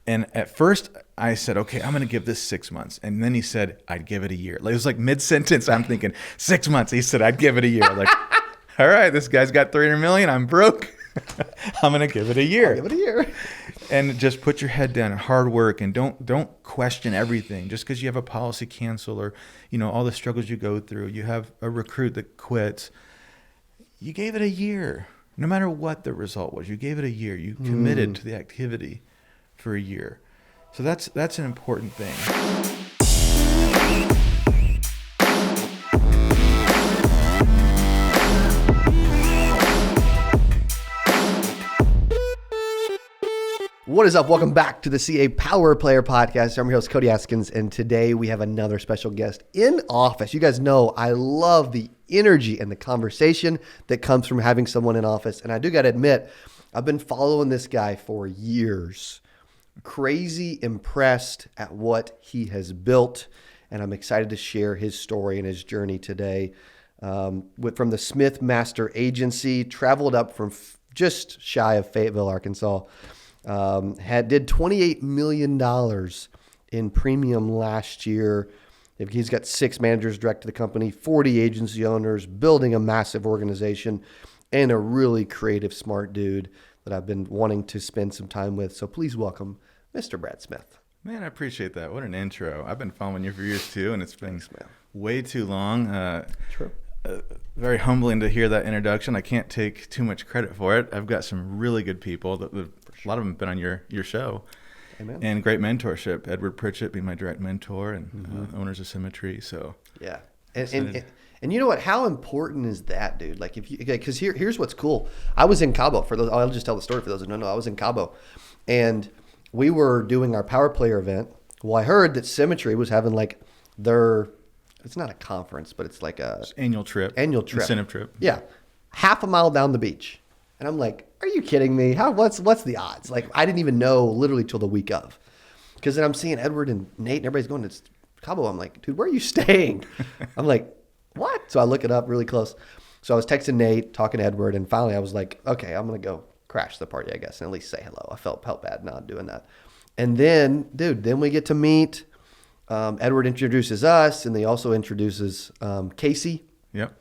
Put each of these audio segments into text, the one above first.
And at first I said, okay, I'm going to give this 6 months. And then he said, I'd give it a year. Like, it was like mid-sentence. I'm thinking 6 months. He said, I'd give it a year. Like, all right, this guy's got 300 million. I'm broke. I'm going to give it a year. I'll give it a year. And just put your head down and hard work, and don't question everything. Just because you have a policy cancel, or, you know, all the struggles you go through, you have a recruit that quits. You gave it a year. No matter what the result was, you gave it a year. You committed to the activity for a year. So that's an important thing. What is up? Welcome back to the CA Power Player Podcast. I'm your host, Cody Askins, and today we have another special guest in office. You guys know I love the energy and the conversation that comes from having someone in office, and I do got to admit, I've been following this guy for years. Crazy impressed at what he has built, and I'm excited to share his story and his journey today. From the Smith Master Agency, traveled up from just shy of Fayetteville, Arkansas. Did $28 million in premium last year. He's got 6 managers direct to the company, 40 agency owners, building a massive organization, and a really creative, smart dude that I've been wanting to spend some time with. So please welcome Mr. Brad Smith. Man, I appreciate that. What an intro. I've been following you for years too, and it's been way too long. True. Very humbling to hear that introduction. I can't take too much credit for it. I've got some really good people. A lot of them have been on your show. Amen. And great mentorship. Edward Pritchett being my direct mentor, and owners of Symmetry. So yeah, and you know what? How important is that, dude? Like, if you, because here's what's cool. I was in Cabo for those. I'll just tell the story for those who don't know. I was in Cabo, and we were doing our Power Player event. Well, I heard that Symmetry was having like their, it's not a conference, but it's like a annual trip, incentive trip. Yeah, half a mile down the beach, and I'm like, are you kidding me? What's the odds? Like, I didn't even know literally till the week of, because then I'm seeing Edward and Nate and everybody's going to Cabo. I'm like, dude, where are you staying? I'm like, what? So I look it up really close. So I was texting Nate, talking to Edward, and finally I was like, okay, I'm going to go crash the party, I guess, and at least say hello. I felt bad not doing that. And then, dude, then we get to meet. Edward introduces us, and he also introduces Casey. Yep.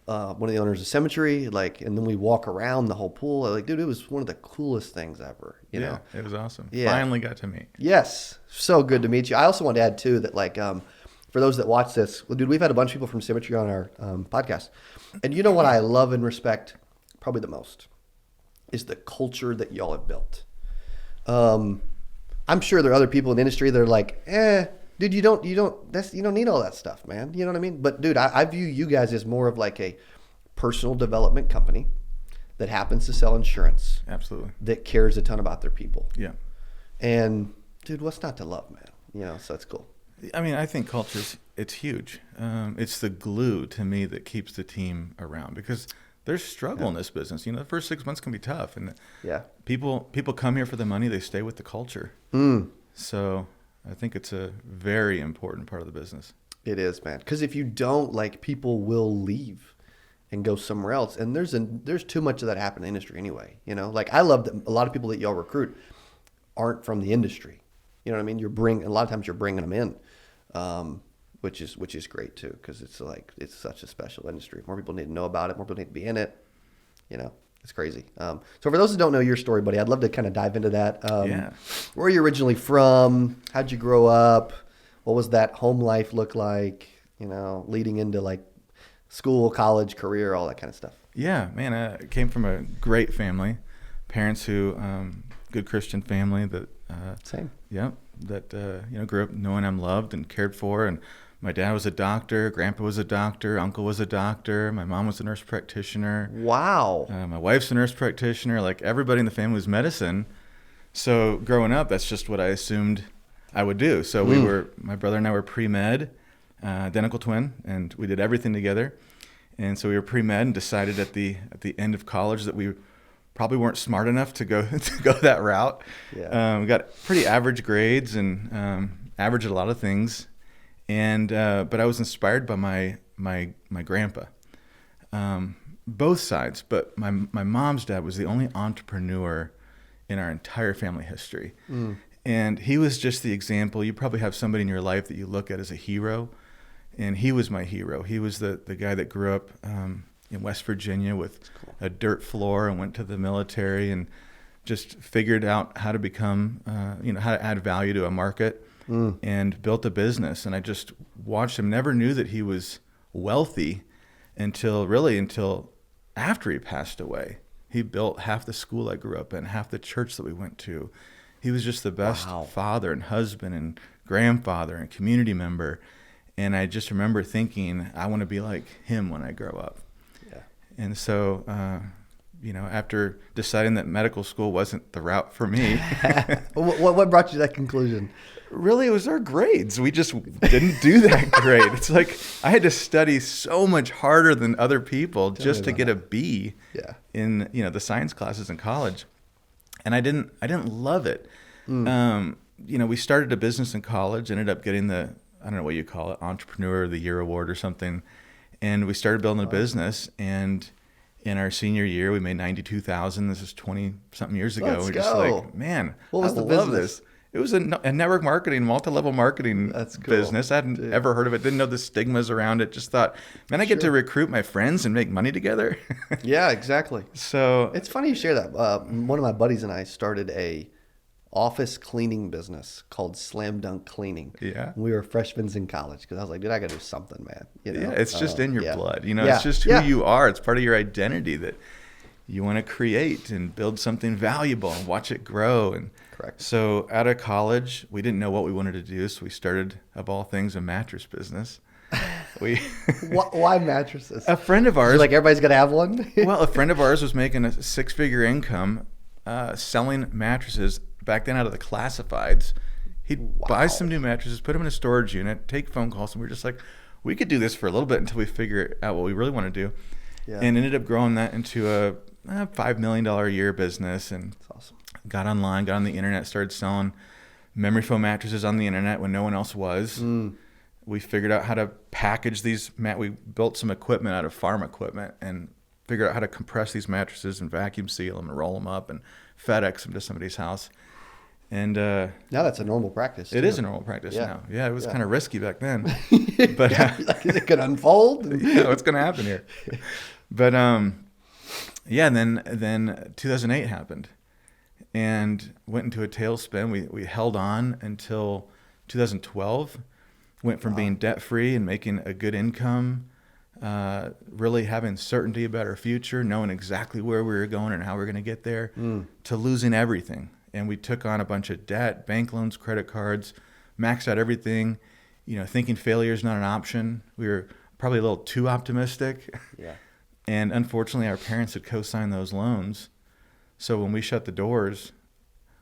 One of the owners of Symmetry, like, and then we walk around the whole pool. Like, dude, it was one of the coolest things ever. You know? It was awesome. Yeah. Finally got to meet. Yes. So good to meet you. I also want to add too that, like, for those that watch this, well, dude, we've had a bunch of people from Symmetry on our podcast. And you know what I love and respect probably the most is the culture that y'all have built. I'm sure there are other people in the industry that are like, dude, you don't need all that stuff, man. You know what I mean? But dude, I view you guys as more of like a personal development company that happens to sell insurance. Absolutely. That cares a ton about their people. Yeah. And dude, what's not to love, man? You know, so it's cool. I mean, I think it's huge. It's the glue to me that keeps the team around, because there's struggle in this business. You know, the first 6 months can be tough, and people come here for the money. They stay with the culture. So I think it's a very important part of the business. It is, man. Because if you don't, like, people will leave and go somewhere else. And there's too much of that happen in the industry anyway. You know, like, I love that a lot of people that y'all recruit aren't from the industry. You know what I mean? A lot of times you're bringing them in, which is great too, because it's like, it's such a special industry. More people need to know about it. More people need to be in it. You know, it's crazy. So for those who don't know your story, buddy, I'd love to kind of dive into that. Where are you originally from? How'd you grow up? What was that home life look like? You know, leading into like school, college, career, all that kind of stuff. Yeah, man, I came from a great family. Parents who, good Christian family that, same. Yeah, that, grew up knowing I'm loved and cared for. And my dad was a doctor, grandpa was a doctor, uncle was a doctor, my mom was a nurse practitioner. Wow. My wife's a nurse practitioner. Like, everybody in the family was medicine. So growing up, that's just what I assumed I would do. So my brother and I were pre-med, identical twin, and we did everything together. And so we were pre-med and decided at the end of college that we probably weren't smart enough to go that route. Yeah. We got pretty average grades and average at a lot of things. And but I was inspired by my grandpa, both sides. But my mom's dad was the only entrepreneur in our entire family history. And he was just the example. You probably have somebody in your life that you look at as a hero. And he was my hero. He was the guy that grew up in West Virginia with a dirt floor and went to the military and just figured out how to become, how to add value to a market and built a business. And I just watched him, never knew that he was wealthy until after he passed away. He built half the school I grew up in, half the church that we went to. He was just the best father and husband and grandfather and community member. And I just remember thinking, I want to be like him when I grow up. Yeah. And so, after deciding that medical school wasn't the route for me. What brought you to that conclusion? Really, it was our grades. We just didn't do that great. It's like I had to study so much harder than other people just to get a B in the science classes in college. And I didn't love it. We started a business in college, ended up getting I don't know what you call it, Entrepreneurial of the Year award or something. And we started building a business, and in our senior year, we made $92,000. This is 20 something years ago. Let's We're go. just like, man, what was the love business? This. It was a network marketing, multi-level marketing business. I hadn't ever heard of it. Didn't know the stigmas around it. Just thought, man, I get to recruit my friends and make money together. Yeah, exactly. So it's funny you share that. One of my buddies and I started a office cleaning business called Slam Dunk Cleaning. Yeah. We were freshmen in college because I was like, dude, I got to do something, man. Yeah, it's just in your blood. Yeah. It's just who you are. It's part of your identity that you want to create and build something valuable and watch it grow. And correct. So out of college, we didn't know what we wanted to do. So we started, of all things, a mattress business. Why mattresses? A friend of ours, like everybody's got to have one. well, a friend of ours was making a 6-figure income selling mattresses back then out of the classifieds. He'd buy some new mattresses, put them in a storage unit, take phone calls, and we were just like, we could do this for a little bit until we figure out what we really want to do. Yeah. And ended up growing that into a $5 million a year business. And that's awesome. Got online, got on the internet, started selling memory foam mattresses on the internet when no one else was. We figured out how to package these. We built some equipment out of farm equipment and figured out how to compress these mattresses and vacuum seal them and roll them up and FedEx them to somebody's house. And now that's a normal practice. It is a normal practice now. Yeah, it was kind of risky back then. But it could unfold. What's going to happen here? But then 2008 happened, and went into a tailspin. We held on until 2012. Went from being debt free and making a good income, really having certainty about our future, knowing exactly where we were going and how we were going to get there, to losing everything. And we took on a bunch of debt, bank loans, credit cards, maxed out everything, thinking failure is not an option. We were probably a little too optimistic. Yeah. And unfortunately, our parents had co-signed those loans. So when we shut the doors,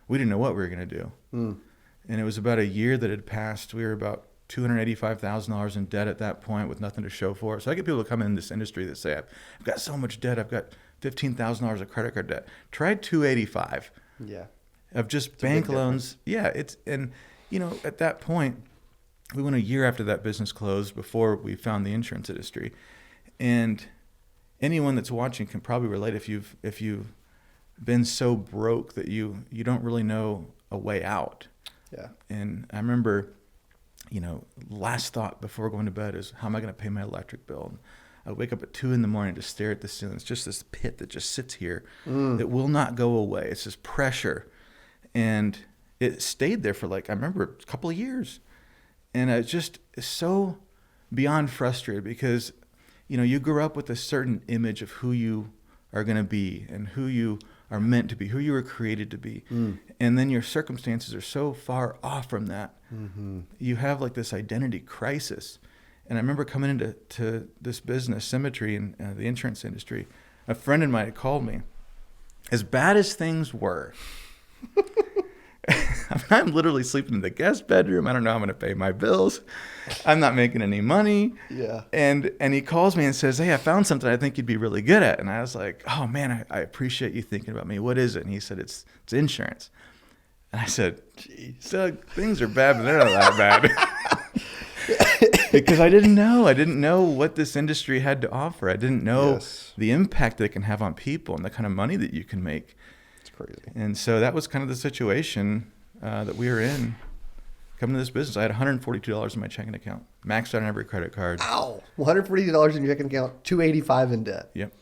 we didn't know what we were going to do. And it was about a year that had passed. We were about $285,000 in debt at that point with nothing to show for it. So I get people to come in this industry that say, I've got so much debt. I've got $15,000 of credit card debt. Try $285. Yeah. Of just bank loans. Yeah. At that point, we went a year after that business closed before we found the insurance industry. And anyone that's watching can probably relate if you've been so broke that you don't really know a way out. Yeah. And I remember, last thought before going to bed is, how am I going to pay my electric bill? I wake up at 2 a.m. to stare at the ceiling. It's just this pit that just sits here that will not go away. It's this pressure. And it stayed there for I remember a couple of years. And I just so beyond frustrated because, you grew up with a certain image of who you are going to be and who you are meant to be, who you were created to be. And then your circumstances are so far off from that. You have this identity crisis. And I remember coming into this business, Symmetry, in the insurance industry. A friend of mine had called me. As bad as things were, I'm literally sleeping in the guest bedroom. I don't know how I'm going to pay my bills. I'm not making any money. Yeah. And he calls me and says, hey, I found something I think you'd be really good at. And I was like, oh, man, I appreciate you thinking about me. What is it? And he said, it's insurance. And I said, geez, Doug, things are bad, but they're not that bad. Because I didn't know what this industry had to offer. I didn't know the impact that it can have on people and the kind of money that you can make. It's crazy. And so that was kind of the situation. that we were in coming to this business. I had $142 in my checking account, maxed out on every credit card. Ow. $140 in your checking account, $285 in debt. Yep.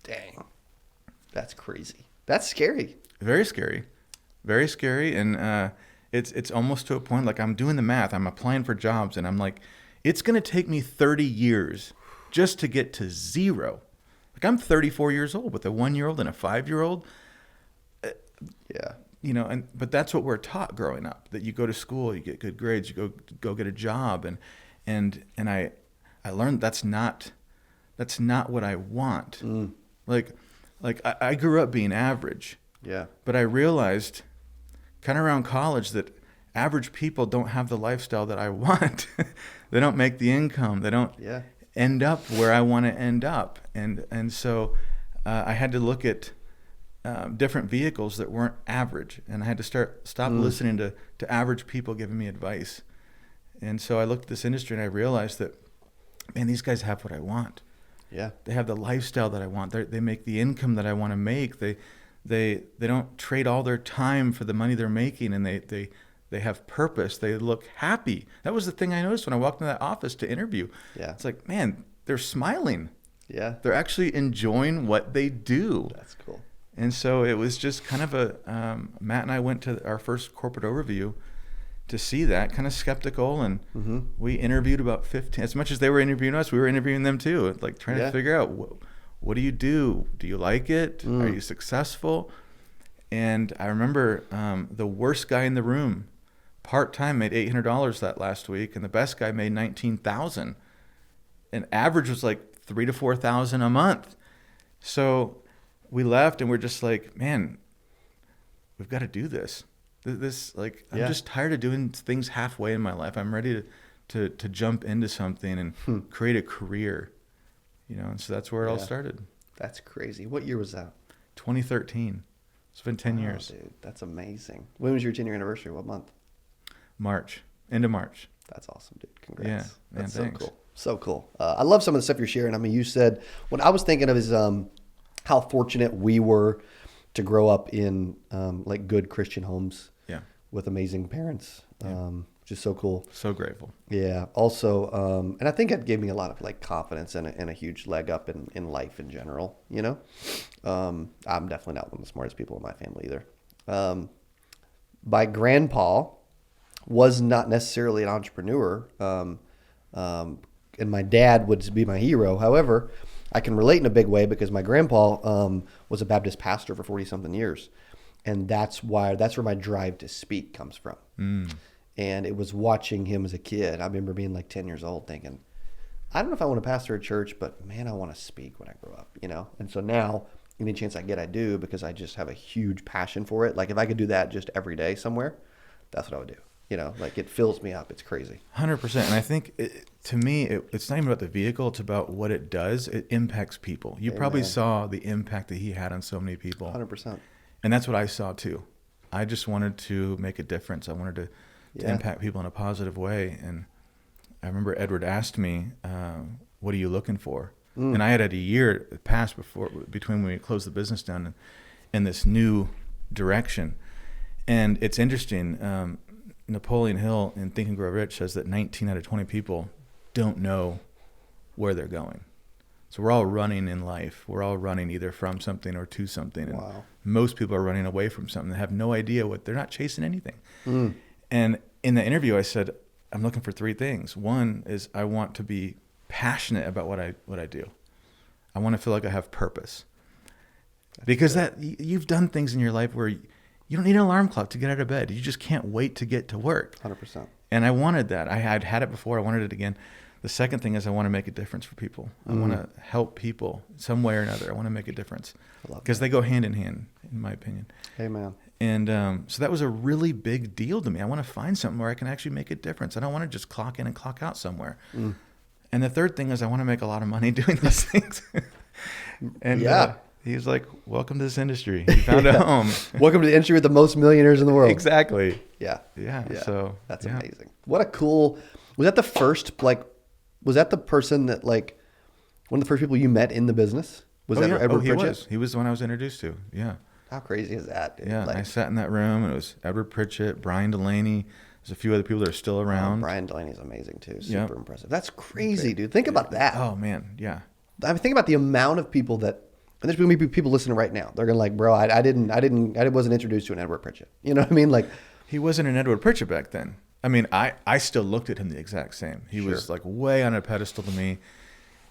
Dang. That's crazy. That's scary. Very scary. Very scary. And it's almost to a point, like I'm doing the math. I'm applying for jobs, and I'm like, it's going to take me 30 years just to get to zero. Like I'm 34 years old with a 1-year-old and a 5-year-old. Yeah. You know, but that's what we're taught growing up, that you go to school, you get good grades, you go get a job. And I learned that's not what I want. Like I grew up being average. Yeah. But I realized kind of around college that average people don't have the lifestyle that I want. They don't make the income. They don't end up where I want to end up. And so I had to look at different vehicles that weren't average, and I had to stop listening to average people giving me advice. And so I looked at this industry and I realized that, man, these guys have what I want. Yeah. They have the lifestyle that I want. They make the income that I want to make. They don't trade all their time for the money they're making, and they have purpose. They look happy. That was the thing I noticed when I walked into that office to interview. Yeah. It's like, man, they're smiling. Yeah. They're actually enjoying what they do. That's cool. And so it was just kind of Matt and I went to our first corporate overview to see that, kind of skeptical. And we interviewed about 15, as much as they were interviewing us, we were interviewing them too, like trying to figure out, what do you do? Do you like it? Are you successful? And I remember the worst guy in the room, part-time, made $800 that last week, and the best guy made $19,000. And average was like $3,000 to $4,000 a month. So we left and we're just like, man, we've got to do this. I'm just tired of doing things halfway in my life. I'm ready to jump into something and create a career, you know. And so that's where it all started. That's crazy. What year was that? 2013. It's been 10 years. Dude, that's amazing. When was your 10-year anniversary? What month? March. End of March. That's awesome, dude. Congrats. Yeah, man, that's thanks. so cool. So cool. I love some of the stuff you're sharing. I mean, you said, what I was thinking of is how fortunate we were to grow up in like good Christian homes with amazing parents. Which is so cool. So grateful. Yeah. Also, and I think it gave me a lot of like confidence and a huge leg up in life in general, you know? I'm definitely not one of the smartest people in my family either. My grandpa was not necessarily an entrepreneur. And my dad would be my hero. However, I can relate in a big way because my grandpa was a Baptist pastor for 40-something years. And that's where my drive to speak comes from. And it was watching him as a kid. I remember being like 10 years old thinking, I don't know if I want to pastor a church, but man, I want to speak when I grow up, you know? And so now any chance I get, I do, because I just have a huge passion for it. Like if I could do that just every day somewhere, that's what I would do. You know, like it fills me up. It's crazy. 100%. And I think to me, it's not even about the vehicle. It's about what it does. It impacts people. You probably saw the impact that he had on so many people. 100%. And that's what I saw too. I just wanted to make a difference. I wanted to impact people in a positive way. And I remember Edward asked me, what are you looking for? And I had a year pass between when we closed the business down and this new direction. And it's interesting. Napoleon Hill in Think and Grow Rich says that 19 out of 20 people don't know where they're going. So we're all running in life. We're all running either from something or to something. And most people are running away from something. They have no idea they're not chasing anything. And in the interview, I said, I'm looking for 3 things. One is I want to be passionate about what I do. I want to feel like I have purpose. Because you've done things in your life where you don't need an alarm clock to get out of bed. You just can't wait to get to work. 100%. And I wanted that. I had it before. I wanted it again. The second thing is I want to make a difference for people. I want to help people some way or another. I want to make a difference because they go hand in hand, in my opinion. Amen. And so that was a really big deal to me. I want to find something where I can actually make a difference. I don't want to just clock in and clock out somewhere. And the third thing is I want to make a lot of money doing those things. And he was like, welcome to this industry. You found a home. Welcome to the industry with the most millionaires in the world. Exactly. Yeah. So that's amazing. What a cool, was that the first, was that the person that one of the first people you met in the business? Was that Edward Pritchett? He was the one I was introduced to. Yeah. How crazy is that, dude? Yeah, I sat in that room, and it was Edward Pritchett, Brian Delaney. There's a few other people that are still around. Brian Delaney's amazing too. Super Yep. impressive. That's crazy, dude. Think about that. Oh man, yeah. I mean, think about the amount of people that, and there's going to be people listening right now. They're going to like, bro, I wasn't introduced to an Edward Pritchett. You know what I mean? Like, He wasn't an Edward Pritchett back then. I mean, I still looked at him the exact same. He was like way on a pedestal to me.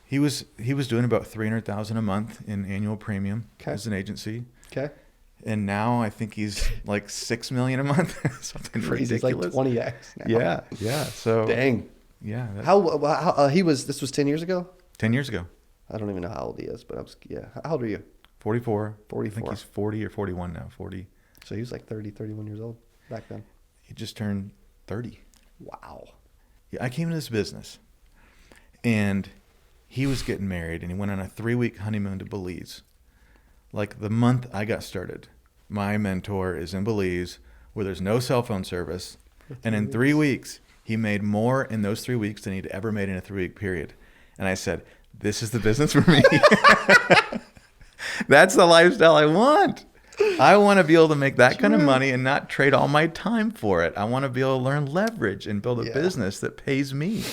He was doing about $300,000 a month in annual premium as an agency. okay, And now I think he's like $6 million a month, something crazy. ridiculous. It's like 20x now. Yeah. So Dang. yeah. How this was 10 years ago? 10 years ago. I don't even know how old he is, but How old are you? 44. 44. I think he's 40 or 41 now. 40. So he was like 30, 31 years old back then. He just turned 30. Wow. Yeah, I came into this business, and he was getting married, and he went on a 3-week honeymoon to Belize. Like the month I got started, my mentor is in Belize, where there's no cell phone service, and in 3 weeks, he made more in those 3 weeks than he'd ever made in a 3-week period. And I said, this is the business for me. That's the lifestyle I want. I want to be able to make that kind of money and not trade all my time for it. I want to be able to learn leverage and build a business that pays me.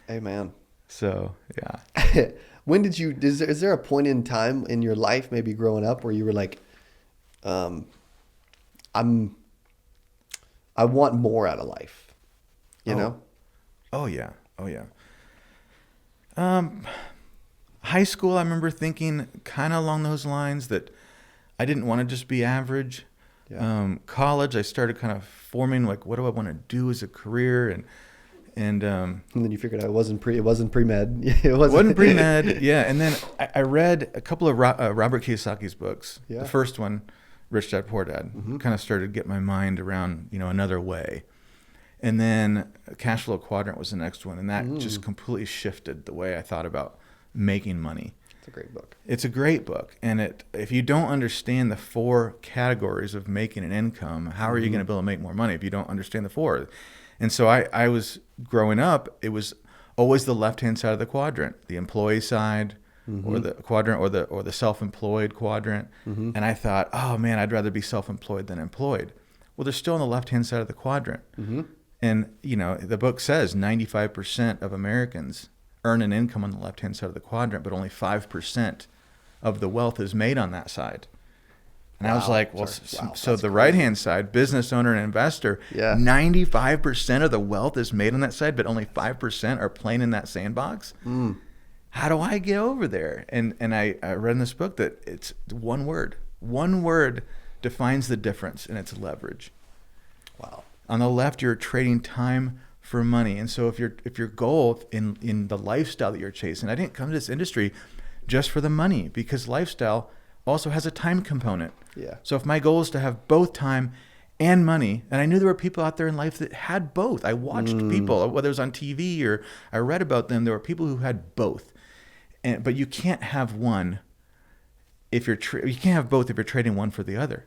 Amen. So, yeah. When did you, is there a point in time in your life, maybe growing up, where you were like, I want more out of life, you know? Oh, yeah. Oh, yeah. High school, I remember thinking kind of along those lines that I didn't want to just be average. Yeah. College, I started kind of forming like, what do I want to do as a career? And then you figured out it wasn't pre-med. It wasn't pre-med. Yeah. And then I read a couple of Robert Kiyosaki's books. Yeah. The first one, Rich Dad Poor Dad, kind of started to get my mind around, another way. And then Cash Flow Quadrant was the next one. And that just completely shifted the way I thought about making money. It's a great book. It's a great book. And if you don't understand the 4 categories of making an income, how are you going to be able to make more money if you don't understand the 4? And so I was growing up, it was always the left-hand side of the quadrant, the employee side or the quadrant or the self-employed quadrant. And I thought, oh man, I'd rather be self-employed than employed. Well, they're still on the left-hand side of the quadrant. And, the book says 95% of Americans earn an income on the left-hand side of the quadrant, but only 5% of the wealth is made on that side. And I was like, well, so the right-hand side, business owner and investor, 95% of the wealth is made on that side, but only 5% are playing in that sandbox. How do I get over there? And I read in this book that it's one word. One word defines the difference, and it's leverage. Wow. On the left, you're trading time for money. And so if your goal in the lifestyle that you're chasing, I didn't come to this industry just for the money, because lifestyle also has a time component. Yeah. So if my goal is to have both time and money, and I knew there were people out there in life that had both. I watched people, whether it was on TV or I read about them, there were people who had both. But you can't have one if you can't have both if you're trading one for the other.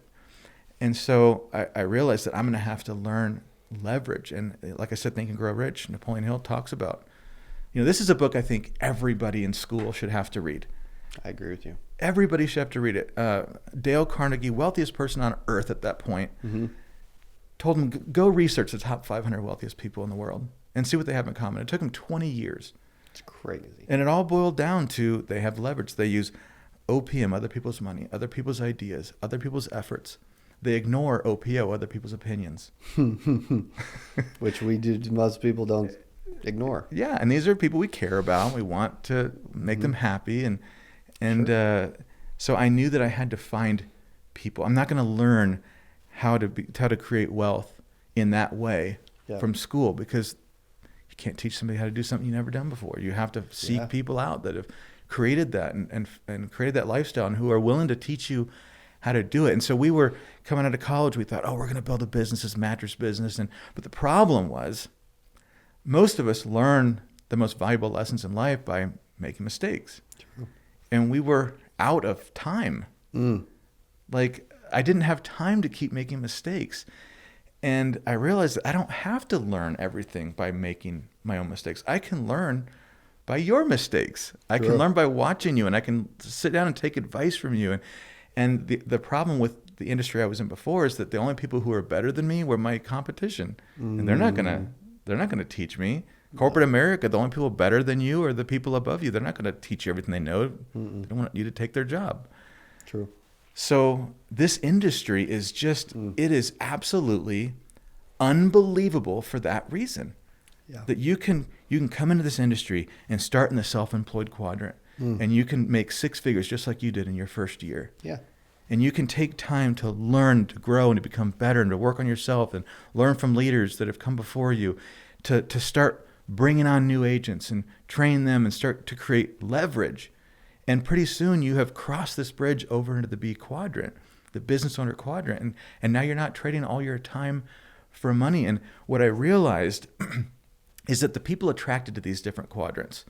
And so I realized that I'm going to have to learn leverage. And like I said, Think and Grow Rich, Napoleon Hill talks about. This is a book I think everybody in school should have to read. I agree with you. Everybody should have to read it. Dale Carnegie, wealthiest person on earth at that point, told him, go research the top 500 wealthiest people in the world and see what they have in common. It took him 20 years. It's crazy. And it all boiled down to they have leverage. They use OPM, other people's money, other people's ideas, other people's efforts. They ignore OPO, other people's opinions. Which we do, most people don't ignore. Yeah, and these are people we care about. We want to make them happy. And so I knew that I had to find people. I'm not going to learn how to create wealth in that way from school, because you can't teach somebody how to do something you've never done before. You have to seek people out that have created that and created that lifestyle and who are willing to teach you how to do it. And so we were coming out of college, we thought, oh, we're going to build a business, this mattress business. But the problem was most of us learn the most valuable lessons in life by making mistakes. True. And we were out of time. Like I didn't have time to keep making mistakes. And I realized that I don't have to learn everything by making my own mistakes. I can learn by your mistakes. I can learn by watching you, and I can sit down and take advice from you. And the problem with the industry I was in before is that the only people who are better than me were my competition, and they're not gonna teach me. Corporate America, the only people better than you are the people above you. They're not going to teach you everything they know. They don't want you to take their job. True. So this industry is just, it is absolutely unbelievable for that reason. Yeah. That you can come into this industry and start in the self-employed quadrant, and you can make six figures just like you did in your first year. Yeah. And you can take time to learn, to grow, and to become better, and to work on yourself, and learn from leaders that have come before you, to start bringing on new agents and train them and start to create leverage. And pretty soon you have crossed this bridge over into the B quadrant, the business owner quadrant. And now you're not trading all your time for money. And what I realized is that the people attracted to these different quadrants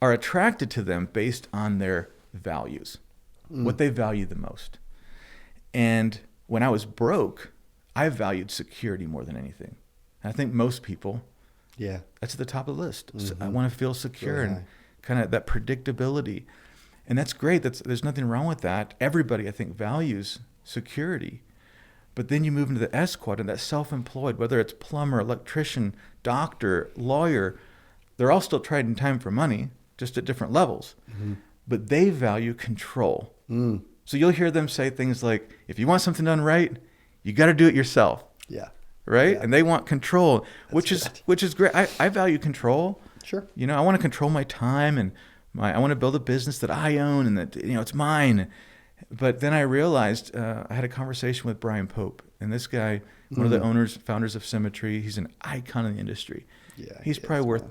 are attracted to them based on their values, what they value the most. And when I was broke, I valued security more than anything. And I think most people, that's at the top of the list. So I want to feel secure and kind of that predictability. And that's great. There's nothing wrong with that. Everybody, I think, values security. But then you move into the S quadrant, that self-employed, whether it's plumber, electrician, doctor, lawyer, they're all still trading time for money, just at different levels. But they value control. So you'll hear them say things like, if you want something done right, you got to do it yourself. Yeah. Right? Yeah. And they want control, which is great. I value control. Sure. You know, I want to control my time, and I want to build a business that I own and that, you know, it's mine. But then I realized, I had a conversation with Brian Pope, and this guy, one of the founders of Symmetry, he's an icon in the industry. Yeah. He's probably worth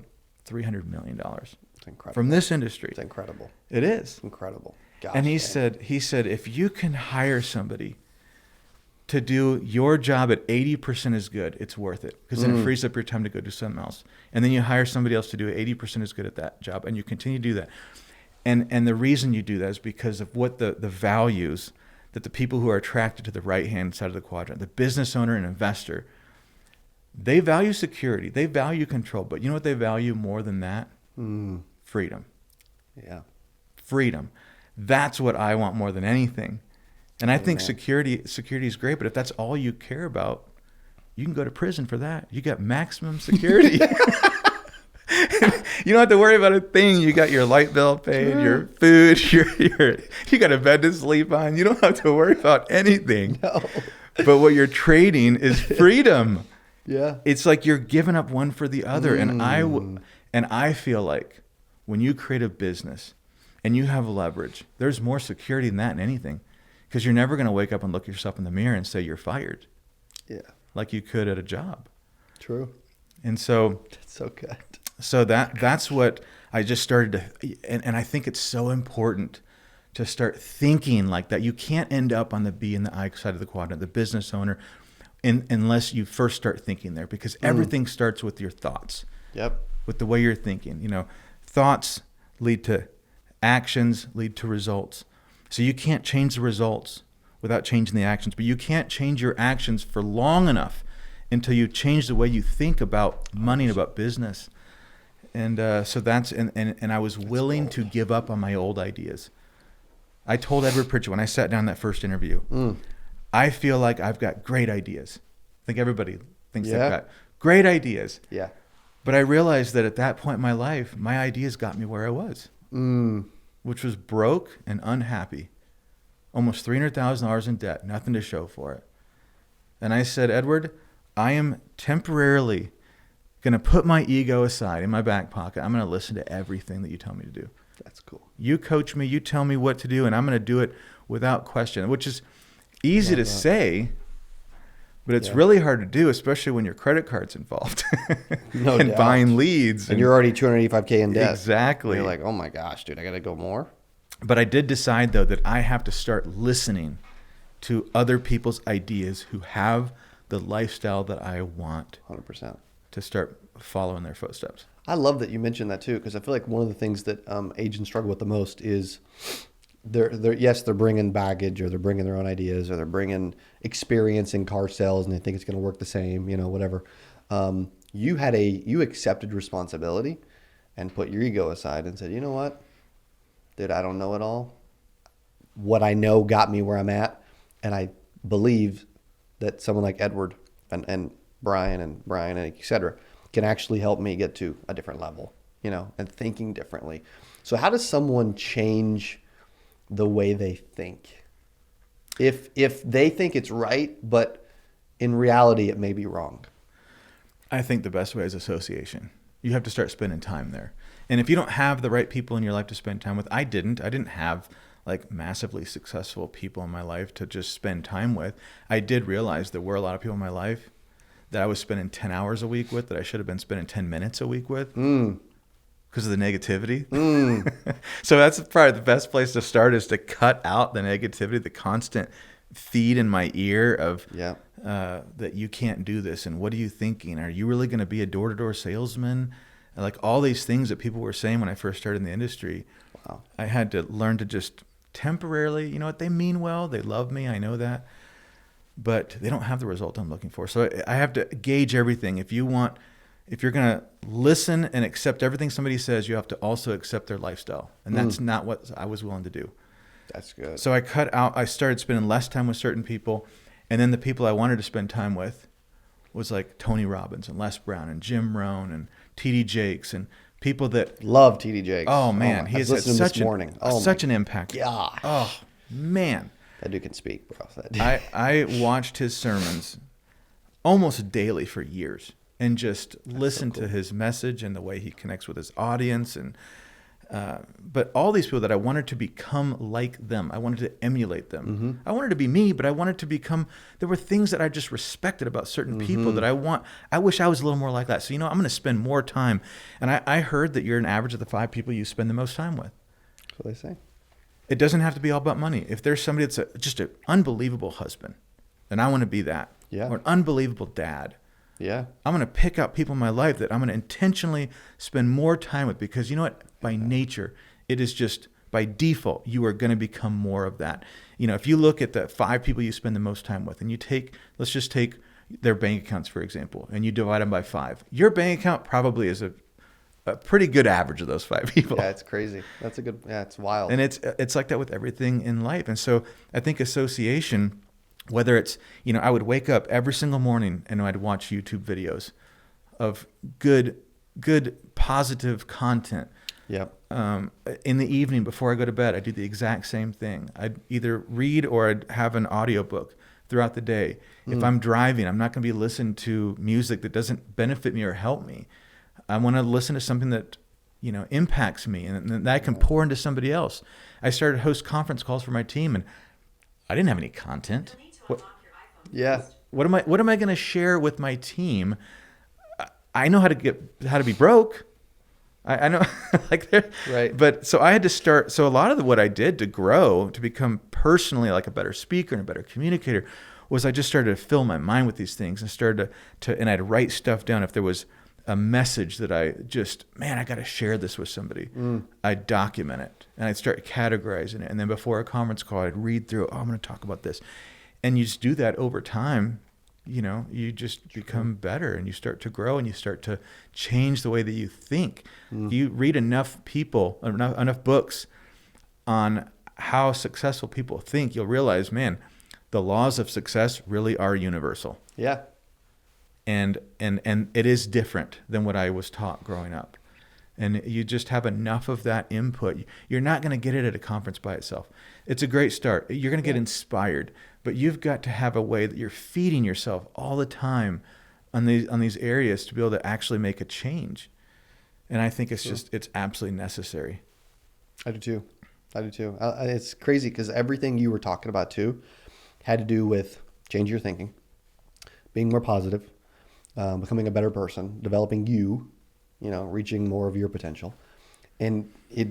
$300 million It's incredible. from this industry. It's incredible. It is. Incredible. Gosh, And he said, if you can hire somebody to do your job at 80% as good, it's worth it, because then it frees up your time to go do something else. And then you hire somebody else to do 80% as good at that job, and you continue to do that. And the reason you do that is because of what the values that the people who are attracted to the right-hand side of the quadrant, the business owner and investor, they value security, they value control, but you know what they value more than that? Freedom. Yeah. Freedom. That's what I want more than anything. And I think security is great, but if that's all you care about, you can go to prison for that. You got maximum security. You don't have to worry about a thing. You got your light bill paid, your food, you got a bed to sleep on. You don't have to worry about anything. No. But what you're trading is freedom. Yeah. It's like you're giving up one for the other. And I feel like when you create a business and you have leverage, there's more security than that in anything. Because you're never going to wake up and look yourself in the mirror and say you're fired. Yeah. Like you could at a job. True. And so That's so good. So that's what I just started to, and I think it's so important to start thinking like that. You can't end up on the B and the I side of the quadrant, the business owner, unless you first start thinking there, because everything starts with your thoughts. Yep. With the way you're thinking. You know, thoughts lead to actions, lead to results. So you can't change the results without changing the actions, but you can't change your actions for long enough until you change the way you think about money and about business. And so that's, and I was willing to give up on my old ideas. I told Edward Pritchett when I sat down that first interview, I feel like I've got great ideas. I think everybody thinks they've got great ideas. Yeah. But I realized that at that point in my life, my ideas got me where I was, which was broke and unhappy. Almost $300,000 in debt, nothing to show for it. And I said, Edward, I am temporarily going to put my ego aside in my back pocket. I'm going to listen to everything that you tell me to do. That's cool. You coach me, you tell me what to do, and I'm going to do it without question, which is easy to say, but it's really hard to do, especially when your credit card's involved No and doubt. buying leads. And you're already $285K in debt. Exactly. And you're like, oh my gosh, dude, I got to go more. But I did decide, though, that I have to start listening to other people's ideas who have the lifestyle that I want 100%. to start following their footsteps. I love that you mentioned that too, because I feel like one of the things that agents struggle with the most is they're bringing baggage, or they're bringing their own ideas, or they're bringing experience in car sales, and they think it's going to work the same, whatever. You accepted responsibility and put your ego aside and said, you know what, dude, I don't know it all. What I know got me where I'm at, and I believe that someone like Edward and Brian and et cetera can actually help me get to a different level, and thinking differently. So how does someone change the way they think? If they think it's right, but in reality it may be wrong. I think the best way is association. You have to start spending time there. And if you don't have the right people in your life to spend time with, I didn't have like massively successful people in my life to just spend time with. I did realize there were a lot of people in my life that I was spending 10 hours a week with that I should have been spending 10 minutes a week with because of the negativity. So that's probably the best place to start, is to cut out the negativity, the constant feed in my ear of that you can't do this. And what are you thinking? Are you really going to be a door-to-door salesman? And like all these things that people were saying when I first started in the industry. Wow. I had to learn to just temporarily, you know what, they mean well, they love me, I know that, but they don't have the result I'm looking for. So I have to gauge everything. If you're going to listen and accept everything somebody says, you have to also accept their lifestyle. And that's not what I was willing to do. That's good. So I started spending less time with certain people. And then the people I wanted to spend time with was like Tony Robbins and Les Brown and Jim Rohn and T.D. Jakes and people that love T.D. Jakes. Oh man, he has had such an impact. Gosh. Oh man, that dude can speak, bro. I watched his sermons almost daily for years and just listened to his message and the way he connects with his audience. And but all these people that I wanted to become like them, I wanted to emulate them. I wanted to be me, but I wanted to become. There were things that I just respected about certain people that I wish I was a little more like that. So I'm going to spend more time. And I heard that you're an average of the 5 people you spend the most time with. That's what they say. It doesn't have to be all about money. If there's somebody that's just an unbelievable husband, then I want to be that. Yeah. Or an unbelievable dad. Yeah. I'm going to pick out people in my life that I'm going to intentionally spend more time with, because you know what? By nature, it is just by default, you are going to become more of that. If you look at the 5 people you spend the most time with and let's just take their bank accounts, for example, and you divide them by 5, your bank account probably is a pretty good average of those 5 people. Yeah, it's crazy. It's wild. And it's like that with everything in life. And so I think association, whether it's, I would wake up every single morning and I'd watch YouTube videos of good, positive content. Yeah. In the evening before I go to bed, I do the exact same thing. I'd either read or I'd have an audiobook throughout the day. If I'm driving, I'm not going to be listening to music that doesn't benefit me or help me. I want to listen to something that, impacts me and that I can pour into somebody else. I started to host conference calls for my team, and I didn't have any content. What am I going to share with my team? I know how to be broke. I know, right. But so I had to start. So a lot of what I did to grow, to become personally like a better speaker and a better communicator, was I just started to fill my mind with these things and started and I'd write stuff down. If there was a message that I got to share this with somebody, I'd document it and I'd start categorizing it. And then before a conference call, I'd read through, I'm going to talk about this. And you just do that over time. You just become better and you start to grow and you start to change the way that you think. You read enough books on how successful people think, you'll realize, man, the laws of success really are universal. Yeah. And it is different than what I was taught growing up. And you just have enough of that input. You're not going to get it at a conference by itself. It's a great start. You're going to get inspired, but you've got to have a way that you're feeding yourself all the time on these areas to be able to actually make a change. And I think it's absolutely necessary. I do too. It's crazy because everything you were talking about too had to do with changing your thinking, being more positive, becoming a better person, developing reaching more of your potential. And it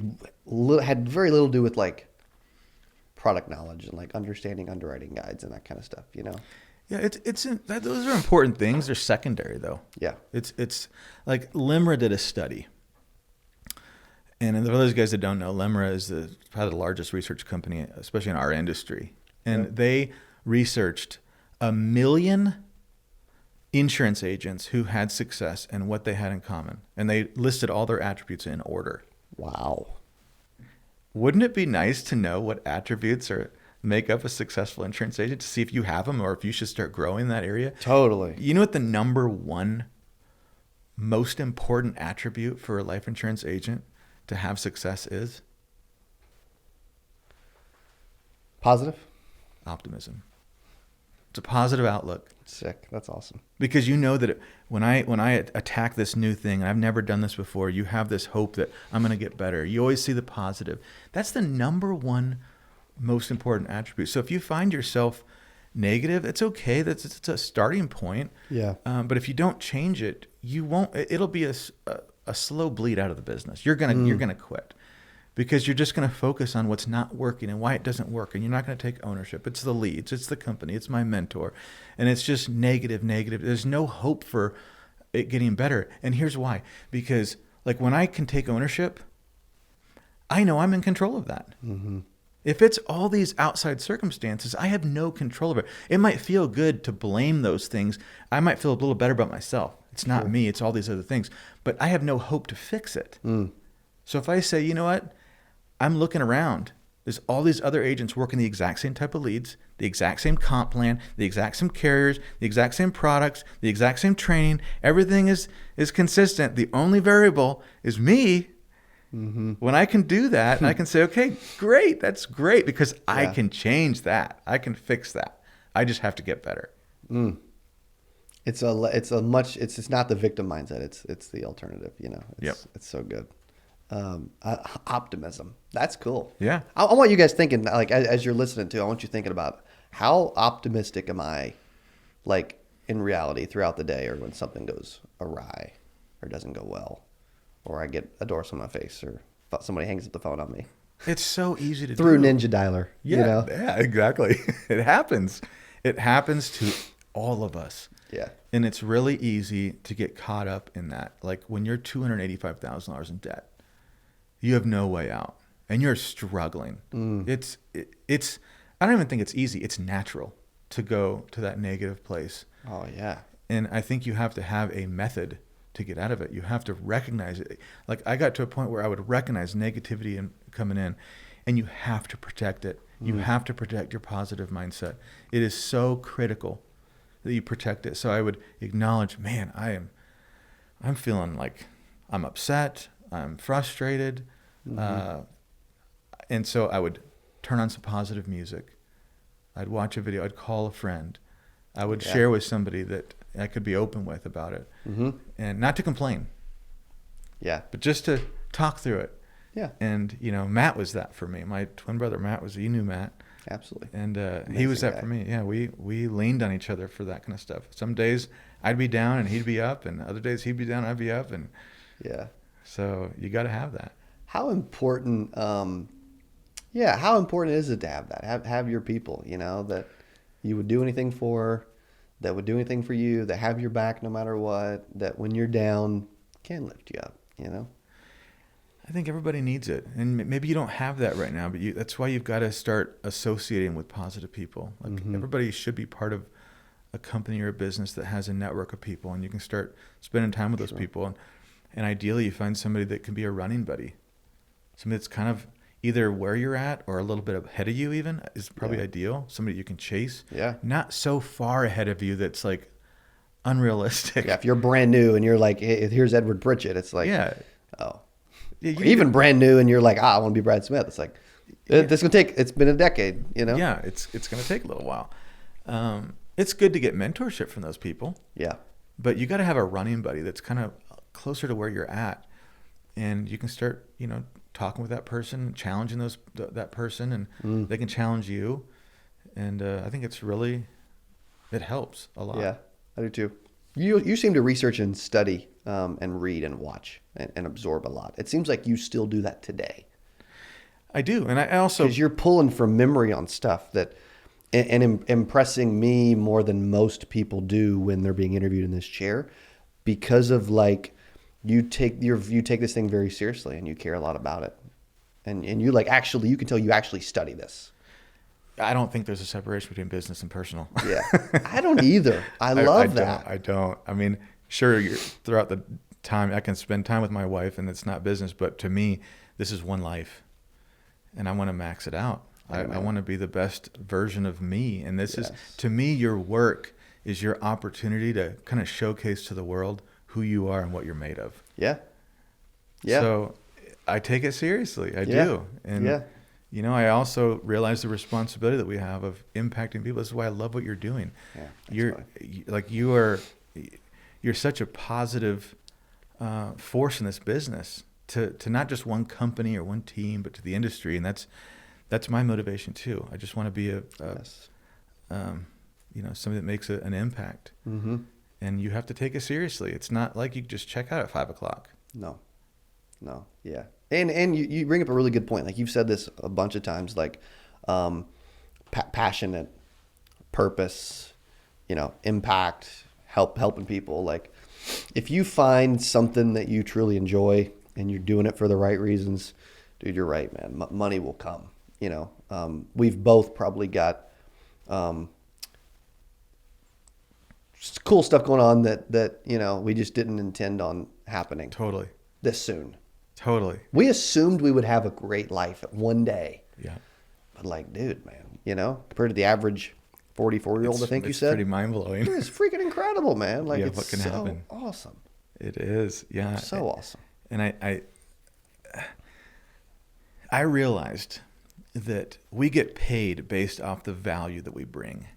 had very little to do with like product knowledge and like understanding underwriting guides and that kind of stuff, Yeah, those are important things. They're secondary though. Yeah. It's like Limra did a study. And for those guys that don't know, Limra is probably the largest research company, especially in our industry. And they researched 1 million insurance agents who had success and what they had in common. And they listed all their attributes in order. Wow. Wouldn't it be nice to know what attributes are make up a successful insurance agent to see if you have them or if you should start growing in that area? Totally. You know what the number one most important attribute for a life insurance agent to have success is? Positive? Optimism. It's a positive outlook. Sick. That's awesome. Because you know that when I attack this new thing, and I've never done this before, you have this hope that I'm going to get better. You always see the positive. That's the number one most important attribute. So if you find yourself negative, it's okay. It's a starting point. Yeah. But if you don't change it, you won't. It'll be a slow bleed out of the business. You're gonna quit. Because you're just going to focus on what's not working and why it doesn't work. And you're not going to take ownership. It's the leads. It's the company. It's my mentor. And it's just negative. There's no hope for it getting better. And here's why. Because like when I can take ownership, I know I'm in control of that. Mm-hmm. If it's all these outside circumstances, I have no control over it. It might feel good to blame those things. I might feel a little better about myself. It's not me. It's all these other things. But I have no hope to fix it. So if I say, you know what? I'm looking around. There's all these other agents working the exact same type of leads, the exact same comp plan, the exact same carriers, the exact same products, the exact same training. Everything is consistent. The only variable is me. Mm-hmm. When I can do that, I can say, okay, great. That's great because I can change that. I can fix that. I just have to get better. It's not the victim mindset. It's the alternative, you know. It's so good. Optimism. That's cool. Yeah. I want you guys thinking, like, as you're listening to, I want you thinking about how optimistic am I, like, in reality throughout the day, or when something goes awry or doesn't go well, or I get a door on my face, or somebody hangs up the phone on me. It's so easy to through do. Ninja Dialer. Yeah, you know? Yeah, exactly. It happens. It happens to all of us. Yeah. And it's really easy to get caught up in that. Like when you're $285,000 in debt, you have no way out and you're struggling. It's I don't even think it's easy. It's natural to go to that negative place. Oh yeah. And I think you have to have a method to get out of it. You have to recognize it. Like I got to a point where I would recognize negativity and coming in, and you have to protect it. You have to protect your positive mindset. It is so critical that you protect it. So I would acknowledge, man, I'm feeling like I'm upset. I'm frustrated. And so I would turn on some positive music. I'd watch a video. I'd call a friend. I would share with somebody that I could be open with about it. And not to complain. Yeah. But just to talk through it. Yeah. And, Matt was that for me. My twin brother, Matt, you knew Matt. Absolutely. And he was that for me. Yeah, we leaned on each other for that kind of stuff. Some days I'd be down and he'd be up, and other days he'd be down and I'd be up. And yeah. So you got to have that. How important, how important is it to have that? Have your people, that you would do anything for, that would do anything for you, that have your back no matter what, that when you're down can lift you up, I think everybody needs it. And maybe you don't have that right now, but that's why you've got to start associating with positive people. Like everybody should be part of a company or a business that has a network of people, and you can start spending time with those people. And ideally, you find somebody that can be a running buddy. Somebody that's kind of either where you're at or a little bit ahead of you even is probably ideal. Somebody you can chase. Yeah. Not so far ahead of you that's like unrealistic. Yeah, if you're brand new and you're like, hey, here's Edward Pritchett, it's like, oh. Yeah, even brand new and you're like, I want to be Brad Smith. It's like, it's been a decade, Yeah, it's going to take a little while. It's good to get mentorship from those people. Yeah. But you got to have a running buddy that's kind of closer to where you're at. And you can start, talking with that person, challenging that person, and they can challenge you. And I think it helps a lot. Yeah, I do too. You seem to research and study and read and watch and absorb a lot. It seems like you still do that today. I do. And I also... Because you're pulling from memory on stuff that... And impressing me more than most people do when they're being interviewed in this chair, because of like... You take this thing very seriously and you care a lot about it. And you like actually, you can tell you actually study this. I don't think there's a separation between business and personal. Yeah. I don't either. I love that. I don't. I mean, sure, throughout the time I can spend time with my wife and it's not business, but to me, this is one life and I want to max it out. I want to be the best version of me. And this is, Yes. to me, your work is your opportunity to kind of showcase to the world who you are and what you're made of. Yeah. Yeah. So I take it seriously. I Yeah. do. And, Yeah. you know, I also realize the responsibility that we have of impacting people. This is why I love what you're doing. Yeah. You're such a positive force in this business to not just one company or one team, but to the industry. And that's my motivation too. I just want to be Yes. somebody that makes an impact. Mm-hmm. And you have to take it seriously. It's not like you just check out at 5:00. No. Yeah. And you bring up a really good point. Like you've said this a bunch of times, like passionate, purpose, impact, helping people. Like if you find something that you truly enjoy and you're doing it for the right reasons, dude, you're right, man. Money will come. We've both probably got cool stuff going on that we just didn't intend on happening Totally. this soon. Totally. We assumed we would have a great life one day. Yeah. But like, dude, man, compared to the average 44-year-old, I think you it's said. pretty mind blowing. It's freaking incredible, man. Like, Yeah, it's what can so happen. awesome. It is. Yeah. So awesome. And I realized that we get paid based off the value that we bring.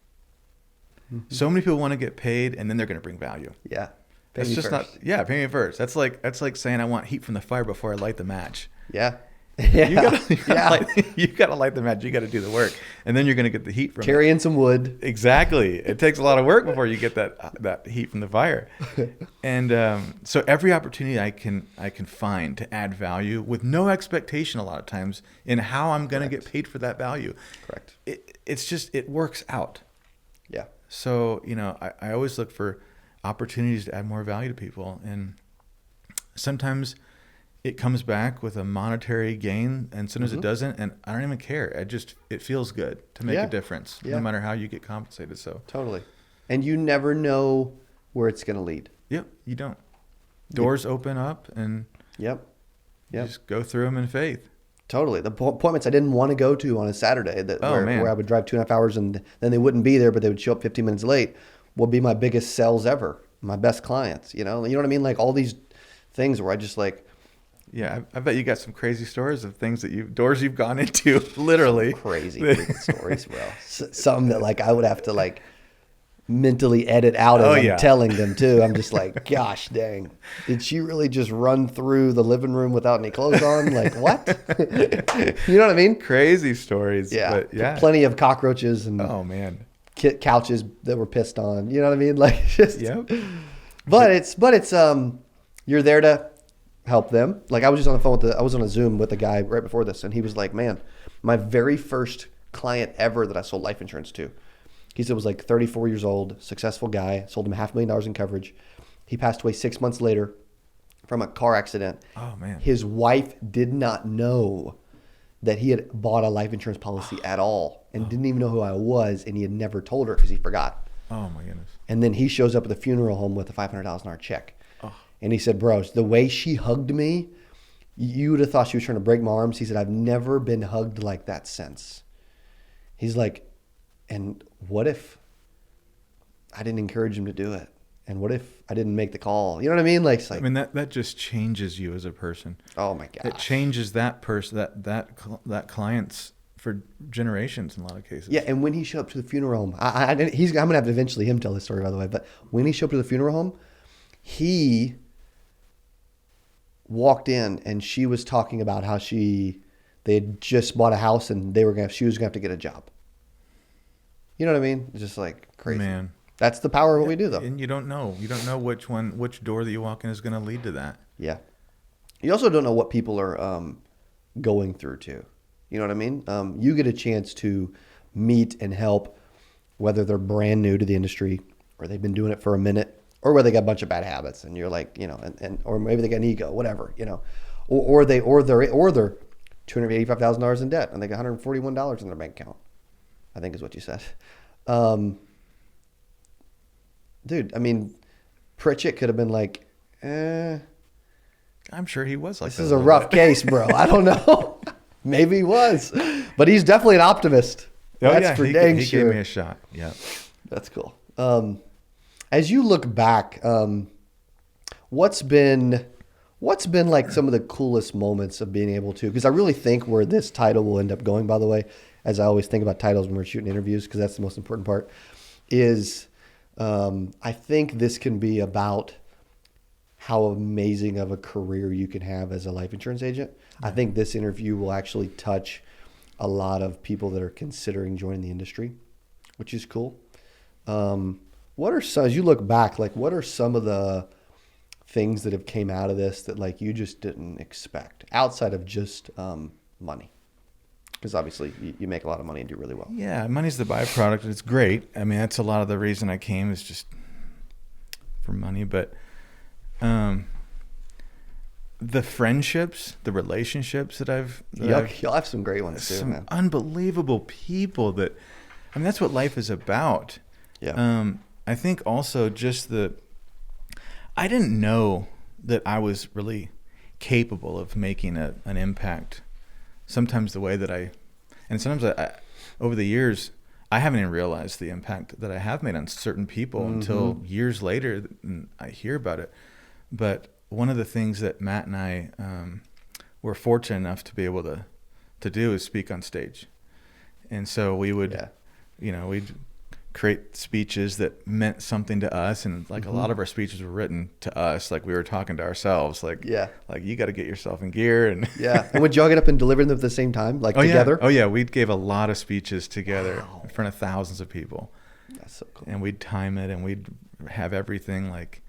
Mm-hmm. So many people want to get paid and then they're going to bring value. Yeah. That's just not, pay me first. That's like saying I want heat from the fire before I light the match. Yeah. You gotta light the match. You got to do the work, and then you're going to get the heat from Carry in some wood. Exactly. It takes a lot of work before you get that heat from the fire. And so every opportunity I can find to add value with no expectation a lot of times in how I'm going to get paid for that value. Correct. It works out. Yeah. So, I always look for opportunities to add more value to people. And sometimes it comes back with a monetary gain, and sometimes it doesn't, and I don't even care. It feels good to make a difference, no matter how you get compensated. So Totally. And you never know where it's going to lead. Yep, you don't. Doors open up, and Yep. you just go through them in faith. Totally. The appointments I didn't want to go to on a Saturday Man. where I would drive 2.5 hours and then they wouldn't be there, but they would show up 15 minutes late, will be my biggest sales ever, my best clients. You know what I mean? Like all these things where I just like, Yeah, I bet you got some crazy stories of doors you've gone into, literally. crazy freaking stories, bro. Some that like I would have to like mentally edit out as I'm telling them too. I'm just like, gosh dang, did she really just run through the living room without any clothes on? Like what? You know what I mean? Crazy stories. Yeah. But yeah. Plenty of cockroaches and Oh man. couches that were pissed on. You know what I mean? Like just. Yep. But it's you're there to help them. Like I was just on the phone I was on a Zoom with a guy right before this, and he was like, man, my very first client ever that I sold life insurance to, he said was like 34 years old, successful guy, sold him $500,000 in coverage. He passed away 6 months later from a car accident. Oh man. His wife did not know that he had bought a life insurance policy at all and didn't even know who I was, and he had never told her because he forgot. Oh my goodness. And then he shows up at the funeral home with a $500,000 check. And he said, bro, the way she hugged me, you would have thought she was trying to break my arms. He said, I've never been hugged like that since. He's like, and what if I didn't encourage him to do it? And what if I didn't make the call? You know what I mean? Like, it's like, I mean, that just changes you as a person. oh my gosh. It changes that person, that client's for generations in a lot of cases. Yeah, and when he showed up to the funeral home, I'm going to have to eventually him tell this story, by the way, but when he showed up to the funeral home, he walked in and she was talking about how they had just bought a house and she was gonna have to get a job. You know what I mean? It's just like crazy. Man. That's the power of what we do though. And you don't know which door that you walk in is going to lead to that. Yeah. You also don't know what people are going through too. You know what I mean? You get a chance to meet and help, whether they're brand new to the industry or they've been doing it for a minute, or whether they got a bunch of bad habits and you're like, and or maybe they got an ego, whatever, or they're $285,000 in debt and they got $141 in their bank account, I think is what you said. Dude, I mean, Pritchett could have been like, I'm sure he was like this that is a rough case, bro. I don't know. Maybe he was, But he's definitely an optimist. Oh, That's yeah, for he dang sure. gave me a shot. Yeah. That's cool. As you look back, what's been like some of the coolest moments of being able to, because I really think where this title will end up going, by the way, as I always think about titles when we're shooting interviews, because that's the most important part, is I think this can be about how amazing of a career you can have as a life insurance agent. I think this interview will actually touch a lot of people that are considering joining the industry, which is cool. What are some, as you look back, like what are some of the things that have came out of this that like you just didn't expect outside of just money? Because obviously you make a lot of money and do really well. Yeah, money's the byproduct. It's great. I mean, that's a lot of the reason I came is just for money. But the friendships, the relationships that You'll have some great ones too, some man. unbelievable people that, I mean, that's what life is about. Yeah. I think also just I didn't know that I was really capable of making an impact. Sometimes the way that sometimes I over the years, I haven't even realized the impact that I have made on certain people until years later and I hear about it. But one of the things that Matt and I were fortunate enough to be able to do is speak on stage. And so we would, we'd create speeches that meant something to us. And like a lot of our speeches were written to us, like we were talking to ourselves, like you got to get yourself in gear. And And would y'all get up and deliver them at the same time, like together? Oh yeah. We gave a lot of speeches together in front of thousands of people. That's so cool. And we'd time it and we'd have everything like,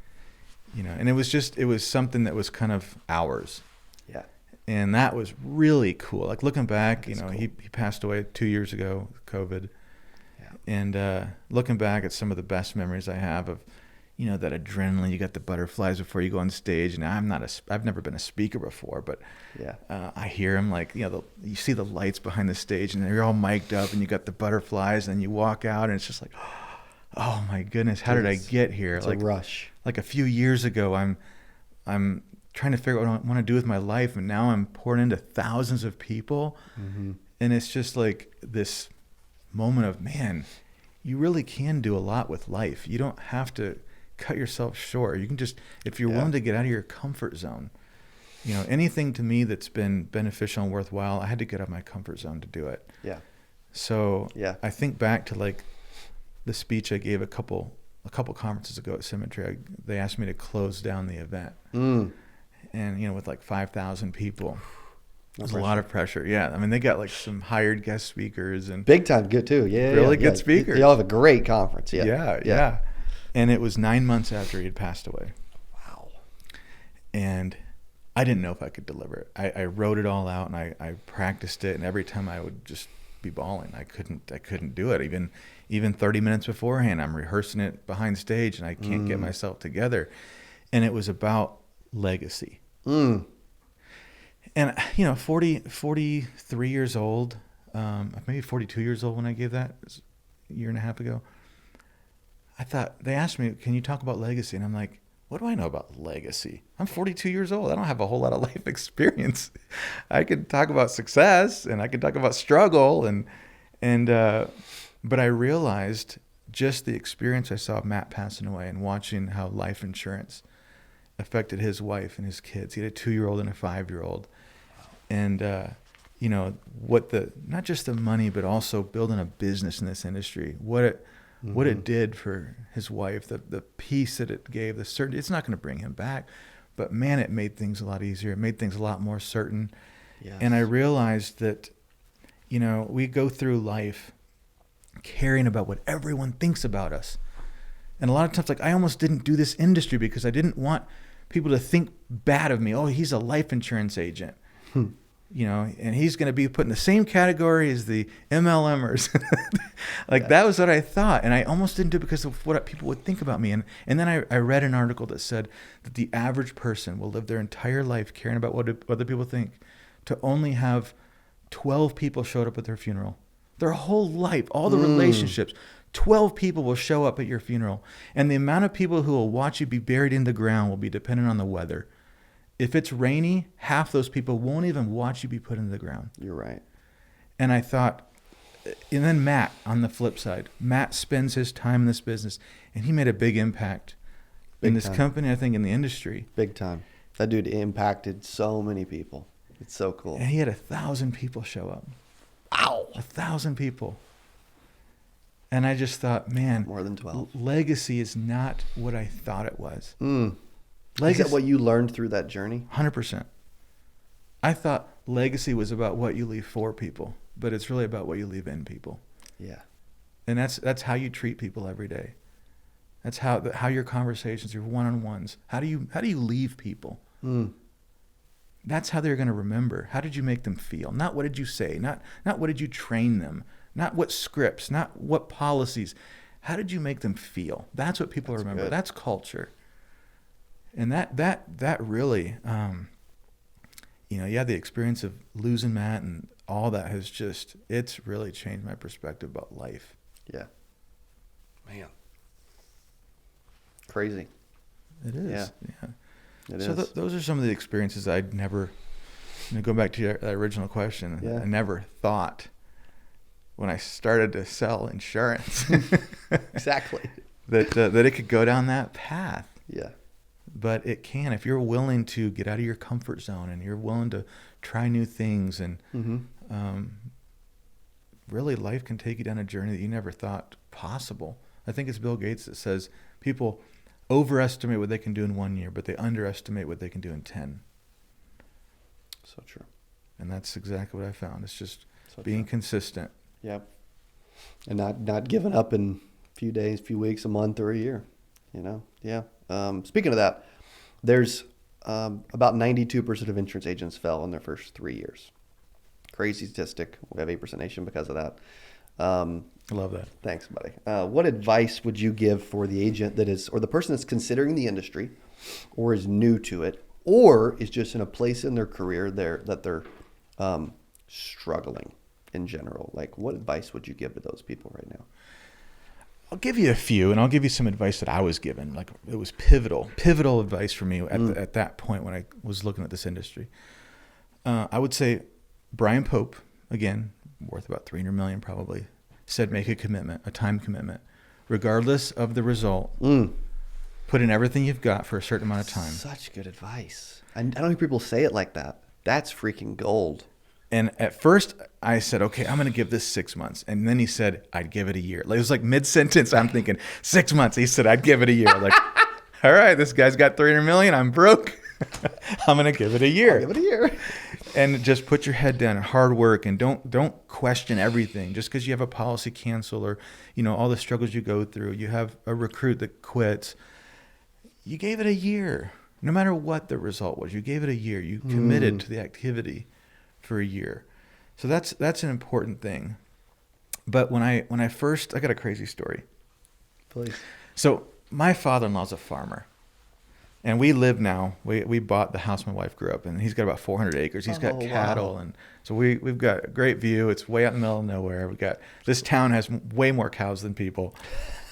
and it was something that was kind of ours. Yeah. And that was really cool. Like looking back, Cool. he passed away 2 years ago, COVID. And looking back at some of the best memories I have of, that adrenaline, you got the butterflies before you go on stage. And I've never been a speaker before, but I hear him like, you see the lights behind the stage and they're all mic'd up and you got the butterflies and you walk out and it's just like, oh my goodness, how did I get here? It's like a rush. Like a few years ago, I'm trying to figure out what I want to do with my life. And now I'm pouring into thousands of people. And it's just like this moment of, man, you really can do a lot with life. You don't have to cut yourself short. You can just, if you're willing to get out of your comfort zone, anything to me that's been beneficial and worthwhile, I had to get out of my comfort zone to do it. Yeah. So I think back to like the speech I gave a couple conferences ago at Symmetry. They asked me to close down the event. And, with like 5,000 people. There's a lot of pressure. Yeah. I mean, they got like some hired guest speakers and big time good too. Yeah. Really good speakers. Y'all have a great conference. Yeah. And it was 9 months after he had passed away. Wow. And I didn't know if I could deliver it. I wrote it all out and I practiced it. And every time I would just be bawling. I couldn't do it. Even 30 minutes beforehand, I'm rehearsing it behind stage and I can't get myself together. And it was about legacy. And, 43 years old, maybe 42 years old when I gave that, it was a year and a half ago. I thought, they asked me, can you talk about legacy? And I'm like, what do I know about legacy? I'm 42 years old. I don't have a whole lot of life experience. I could talk about success and I could talk about struggle. But I realized just the experience I saw of Matt passing away and watching how life insurance affected his wife and his kids. He had a 2-year-old and a 5-year-old. And, not just the money, but also building a business in this industry, what it did for his wife, the peace that it gave, the certainty. It's not going to bring him back, but man, it made things a lot easier. It made things a lot more certain. Yes. And I realized that, we go through life caring about what everyone thinks about us. And a lot of times, like I almost didn't do this industry because I didn't want people to think bad of me. Oh, he's a life insurance agent. And he's going to be put in the same category as the MLMers. That was what I thought. And I almost didn't do it because of what people would think about me. And then I read an article that said that the average person will live their entire life caring about what other people think to only have 12 people showed up at their funeral. Their whole life, all the relationships, 12 people will show up at your funeral. And the amount of people who will watch you be buried in the ground will be dependent on the weather. If it's rainy, half those people won't even watch you be put into the ground. You're right. And I thought, and then Matt on the flip side, Matt spends his time in this business, and he made a big impact in this company, I think, in the industry. Big time. That dude impacted so many people. It's so cool. And he had 1,000 people show up. Wow. 1,000 people. And I just thought, man, More than 12. Legacy is not what I thought it was. Is Legacy, that what you learned through that journey? 100%. I thought legacy was about what you leave for people, but it's really about what you leave in people. Yeah. And that's how you treat people every day. That's how your conversations, your one-on-ones, how do you leave people? That's how they're going to remember. How did you make them feel? Not what did you say, not what did you train them, not what scripts, not what policies. How did you make them feel? That's what people remember. Good. That's culture. And that really, the experience of losing Matt and all that has just, it's really changed my perspective about life. Yeah. Man. Crazy. It is. Yeah. It so is. Those are some of the experiences I'd never, go back to that original question. Yeah. I never thought when I started to sell insurance Exactly. that it could go down that path. Yeah. But it can if you're willing to get out of your comfort zone and you're willing to try new things. And really, life can take you down a journey that you never thought possible. I think it's Bill Gates that says people overestimate what they can do in 1 year, but they underestimate what they can do in 10. So true. And that's exactly what I found. It's just So being true. consistent. Yep. And not giving up in a few days, few weeks, a month, or a year. Yeah. Speaking of that, there's about 92% of insurance agents fail in their first 3 years. Crazy statistic. We have 8% nation because of that. I love that. Thanks, buddy. What advice would you give for the agent that is, or the person that's considering the industry, or is new to it, or is just in a place in their career that they're struggling in general? Like, what advice would you give to those people right now? I'll give you a few, and I'll give you some advice that I was given. Like, it was pivotal advice for me at that point when I was looking at this industry. I would say Brian Pope, again, worth about $300 million probably, said make a commitment, a time commitment, regardless of the result. Put in everything you've got for a certain amount of time. Such good advice. I don't hear people say it like that. That's freaking gold. And at first I said, okay, I'm going to give this 6 months. And then he said, I'd give it a year. Like, it was like mid-sentence. I'm thinking 6 months. He said, I'd give it a year. Like, all right, this guy's got $300 million. I'm broke. I'm going to give it a year. I'll give it a year. And just put your head down and hard work, and don't question everything. Just because you have a policy cancel or, all the struggles you go through, you have a recruit that quits. You gave it a year. No matter what the result was, you gave it a year. You committed to the activity for a year. So that's an important thing. But when I got a crazy story. Please. So my father-in-law's a farmer. And we live now, we bought the house my wife grew up in. He's got about 400 acres. He's got cattle. Wow. And so we've got a great view. It's way out in the middle of nowhere. This town has way more cows than people,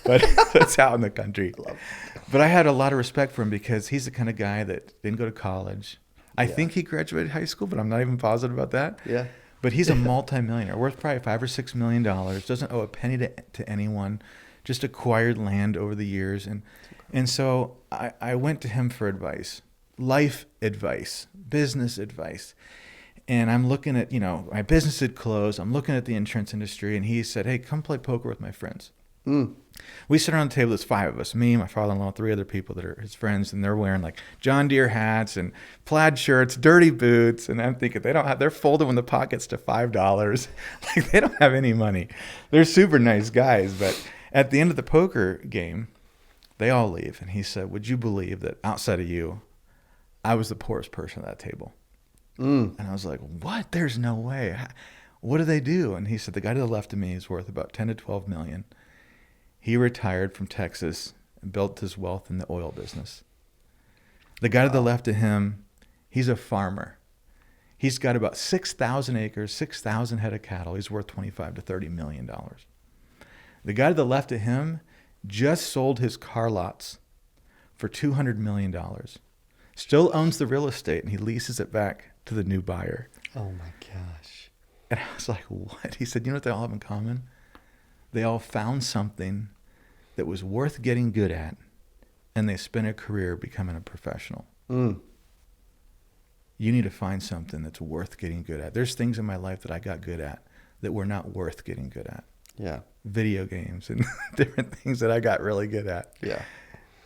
but it's out in the country. I love it. But I had a lot of respect for him because he's the kind of guy that didn't go to college. I think he graduated high school, but I'm not even positive about that. Yeah. But he's a multimillionaire, worth probably $5 or $6 million, doesn't owe a penny to anyone, just acquired land over the years. And so I went to him for advice, life advice, business advice. And I'm looking at, my business had closed. I'm looking at the insurance industry. And he said, hey, come play poker with my friends. We sit around the table, there's 5 of us, me, my father-in-law, 3 other people that are his friends. And they're wearing like John Deere hats and plaid shirts, dirty boots. And I'm thinking they're folded in the pockets to $5. Like, they don't have any money. They're super nice guys. But at the end of the poker game, they all leave. And he said, would you believe that outside of you, I was the poorest person at that table? And I was like, what? There's no way. What do they do? And he said, the guy to the left of me is worth about 10 to 12 million. He retired from Texas and built his wealth in the oil business. The guy to the left of him, he's a farmer. He's got about 6,000 acres, 6,000 head of cattle. He's worth $25 to $30 million. The guy to the left of him just sold his car lots for $200 million. Still owns the real estate, and he leases it back to the new buyer. Oh my gosh. And I was like, what? He said, you know what they all have in common? They all found something that was worth getting good at, and they spent a career becoming a professional. Mm. You need to find something that's worth getting good at. There's things in my life that I got good at that were not worth getting good at. Yeah. Video games and different things that I got really good at. Yeah.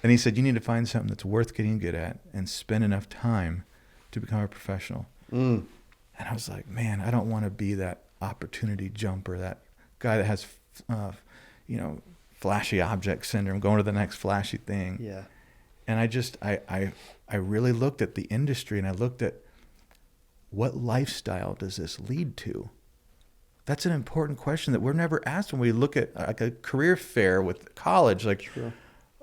And he said, you need to find something that's worth getting good at and spend enough time to become a professional. Mm. And I was like, man, I don't want to be that opportunity jumper, that guy that has, flashy object syndrome, going to the next flashy thing. Yeah. And I really looked at the industry, and I looked at what lifestyle does this lead to? That's an important question that we're never asked when we look at like a career fair with college. Like, True.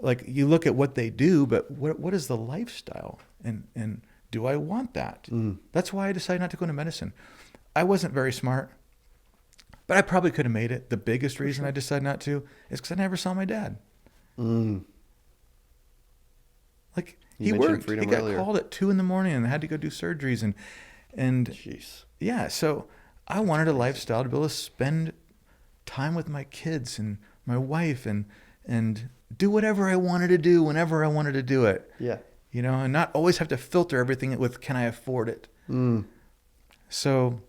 like you look at what they do, but what is the lifestyle? And do I want that? Mm. That's why I decided not to go into medicine. I wasn't very smart, but I probably could have made it. The biggest reason I decided not to is because I never saw my dad. Mm. Like You he mentioned worked. freedom He got earlier. called at 2 a.m. and had to go do surgeries and Jeez. yeah. So I wanted a lifestyle to be able to spend time with my kids and my wife and do whatever I wanted to do whenever I wanted to do it. Yeah. And not always have to filter everything with, can I afford it? Mm. So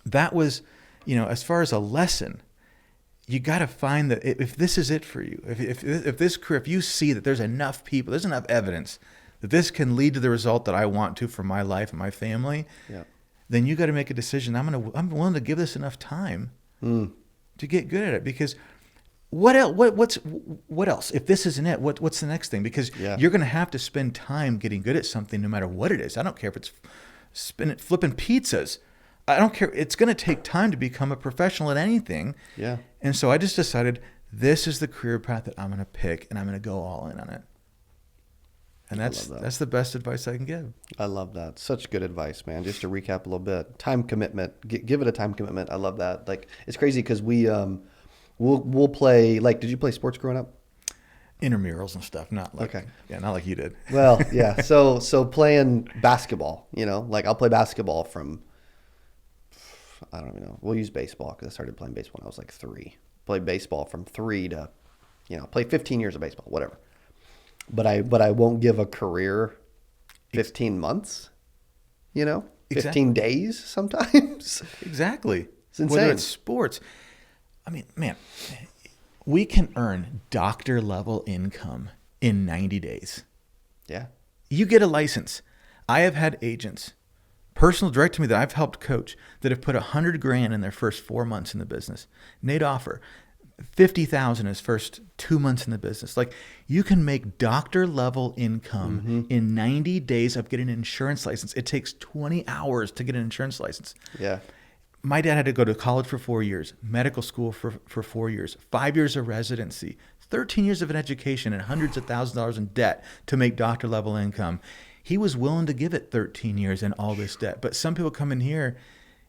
that was, as far as a lesson, you got to find that if this is it for you, if this career, if you see that there's enough people, there's enough evidence that this can lead to the result that I want to for my life and my family, Yeah. then you got to make a decision. I'm willing to give this enough time to get good at it, because what else? What else? If this isn't it, what's the next thing? Because you're going to have to spend time getting good at something, no matter what it is. I don't care if it's flipping pizzas. I don't care. It's going to take time to become a professional at anything. Yeah. And so I just decided this is the career path that I'm going to pick, and I'm going to go all in on it. And that's the best advice I can give. I love that. Such good advice, man. Just to recap a little bit, time commitment. Give it a time commitment. I love that. Like, it's crazy because we'll play. Like, did you play sports growing up? Intramurals and stuff, not like not like you did. Well, yeah. So playing basketball, like I'll play basketball from, I don't even know. We'll use baseball because I started playing baseball when I was like 3. Played baseball from 3 to, play 15 years of baseball, whatever. But I won't give a career 15 months, 15 days sometimes. Exactly. It's insane. Whether it's sports. I mean, man, we can earn doctor level income in 90 days. Yeah. You get a license. I have had agents, personal direct to me that I've helped coach, that have put $100,000 in their first 4 months in the business. Nate Offer, $50,000 his first 2 months in the business. Like, you can make doctor level income in 90 days of getting an insurance license. It takes 20 hours to get an insurance license. Yeah. My dad had to go to college for 4 years, medical school for 4 years, 5 years of residency, 13 years of an education, and hundreds of thousands of dollars in debt to make doctor level income. He was willing to give it 13 years and all this debt. But some people come in here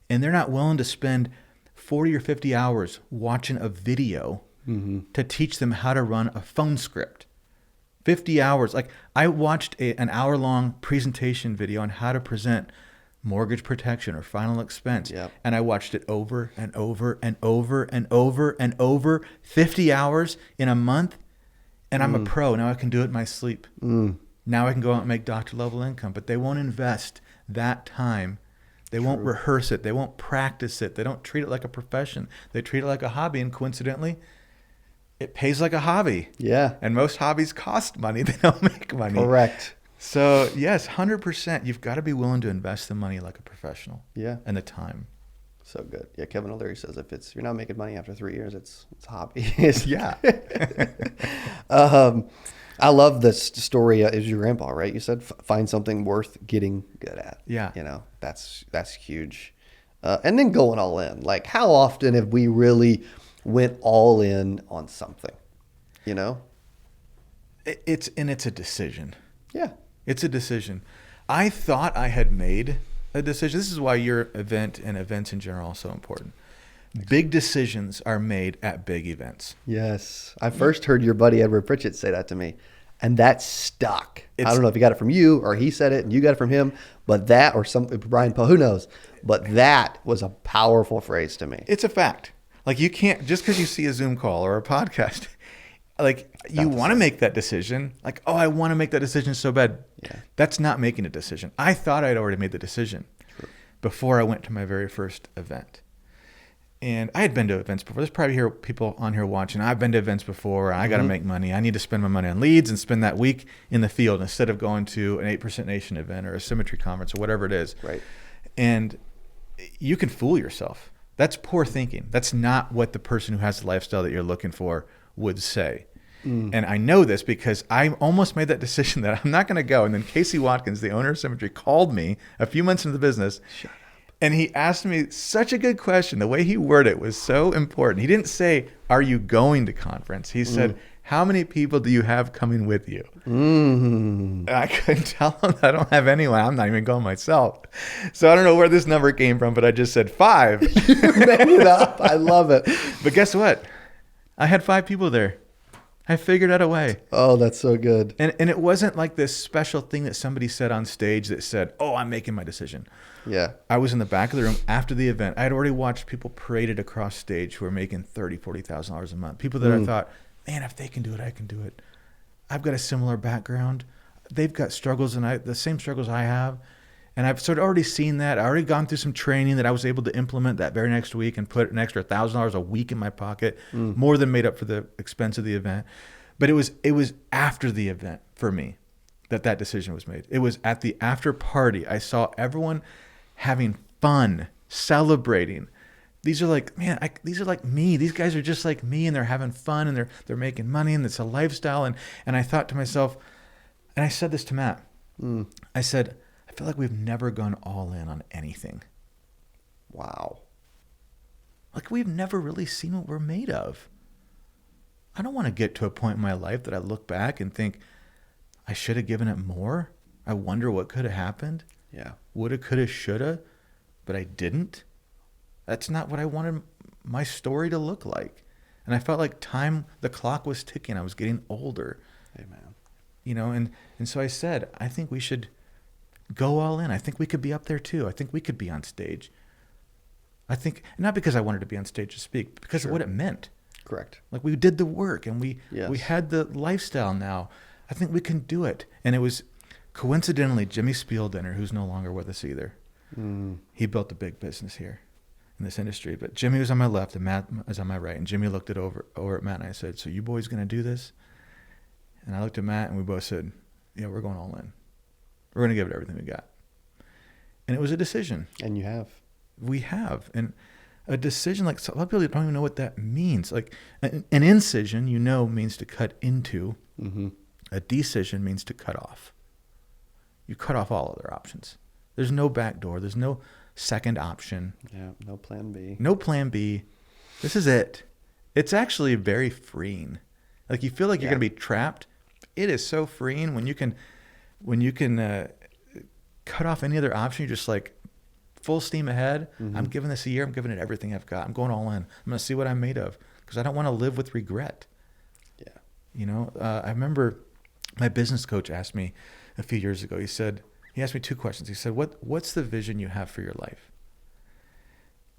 and they're not willing to spend 40 or 50 hours watching a video to teach them how to run a phone script. 50 hours. Like, I watched an hour-long presentation video on how to present mortgage protection or final expense. Yep. And I watched it over and over and over and over and over, 50 hours in a month. And I'm a pro. Now I can do it in my sleep. Now I can go out and make doctor level income. But they won't invest that time. They won't rehearse it. They won't practice it. They don't treat it like a profession. They treat it like a hobby. And coincidentally, it pays like a hobby. Yeah. And most hobbies cost money. They don't make money. Correct. So yes, 100%. You've got to be willing to invest the money like a professional. Yeah. And the time. So good. Yeah. Kevin O'Leary says if you're not making money after 3 years, it's a hobby. Yeah. I love this story. Is your grandpa, right? You said find something worth getting good at. Yeah. That's huge. And then going all in. Like, how often have we really went all in on something? It's a decision. Yeah. It's a decision. I thought I had made a decision. This is why your event and events in general are so important. Big decisions are made at big events. Yes. I first heard your buddy Edward Pritchett say that to me. And that stuck. I don't know if he got it from you or he said it and you got it from him, but that, or some Brian Poe, who knows? But that was a powerful phrase to me. It's a fact. Like, you can't, just because you see a Zoom call or a podcast, like, you want to make that decision. Like, oh, I want to make that decision so bad. Yeah. That's not making a decision. I thought I'd already made the decision before I went to my very first event. And I had been to events before. There's probably people on here watching. I've been to events before. I got to make money. I need to spend my money on leads and spend that week in the field instead of going to an 8% Nation event or a Symmetry conference or whatever it is. Right. And you can fool yourself. That's poor thinking. That's not what the person who has the lifestyle that you're looking for would say. And I know this because I almost made that decision that I'm not going to go. And then Casey Watkins, the owner of Symmetry, called me a few months into the business. And he asked me such a good question. The way he worded it was so important. He didn't say, are you going to conference? He said, how many people do you have coming with you? And I couldn't tell him I don't have anyone. I'm not even going myself. So I don't know where this number came from, but I just said 5. You made it up. I love it. But guess what? I had 5 people there. I figured out a way. Oh, that's so good. And it wasn't like this special thing that somebody said on stage that said, oh, I'm making my decision. Yeah. I was in the back of the room after the event. I had already watched people paraded across stage who are making $30,000, $40,000 a month. People that I thought, man, if they can do it, I can do it. I've got a similar background. They've got struggles and the same struggles I have. And I've sort of already seen that. I already gone through some training that I was able to implement that very next week and put an extra $1,000 a week in my pocket, more than made up for the expense of the event. But it was after the event for me that decision was made. It was at the after party. I saw everyone having fun, celebrating. These are like, man, these are like me. These guys are just like me, and they're having fun, and they're making money, and it's a lifestyle. And I thought to myself, and I said this to Matt. I said, I feel like we've never gone all in on anything. Wow. Like, we've never really seen what we're made of. I don't want to get to a point in my life that I look back and think I should have given it more. I wonder what could have happened. Yeah. Woulda, coulda, shoulda, but I didn't. That's not what I wanted my story to look like. And I felt like the clock was ticking. I was getting older. Amen. You know, and so I said, I think we should go all in. I think we could be up there too. I think we could be on stage. I think, not because I wanted to be on stage to speak, because of what it meant. Correct. Like, we did the work and we Yes. had the lifestyle now. I think we can do it. And it was coincidentally Jimmy Spieldinner, who's no longer with us either. He built a big business here in this industry. But Jimmy was on my left and Matt was on my right. And Jimmy looked over at Matt and I said, so you boys going to do this? And I looked at Matt and we both said, yeah, we're going all in. We're going to give it everything we got. And it was a decision. And you have. We have. And a decision, like, a lot of people don't even know what that means. Like, an incision, means to cut into. A decision means to cut off. You cut off all other options. There's no back door. There's no second option. Yeah, no plan B. No plan B. This is it. It's actually very freeing. Like, you feel like you're going to be trapped. It is so freeing when you can cut off any other option. You're just like, full steam ahead. I'm giving this a year. I'm giving it everything I've got. I'm going all in. I'm going to see what I'm made of because I don't want to live with regret. Yeah. You know, I remember my business coach asked me a few years ago. He asked me 2 questions. He said, what's the vision you have for your life?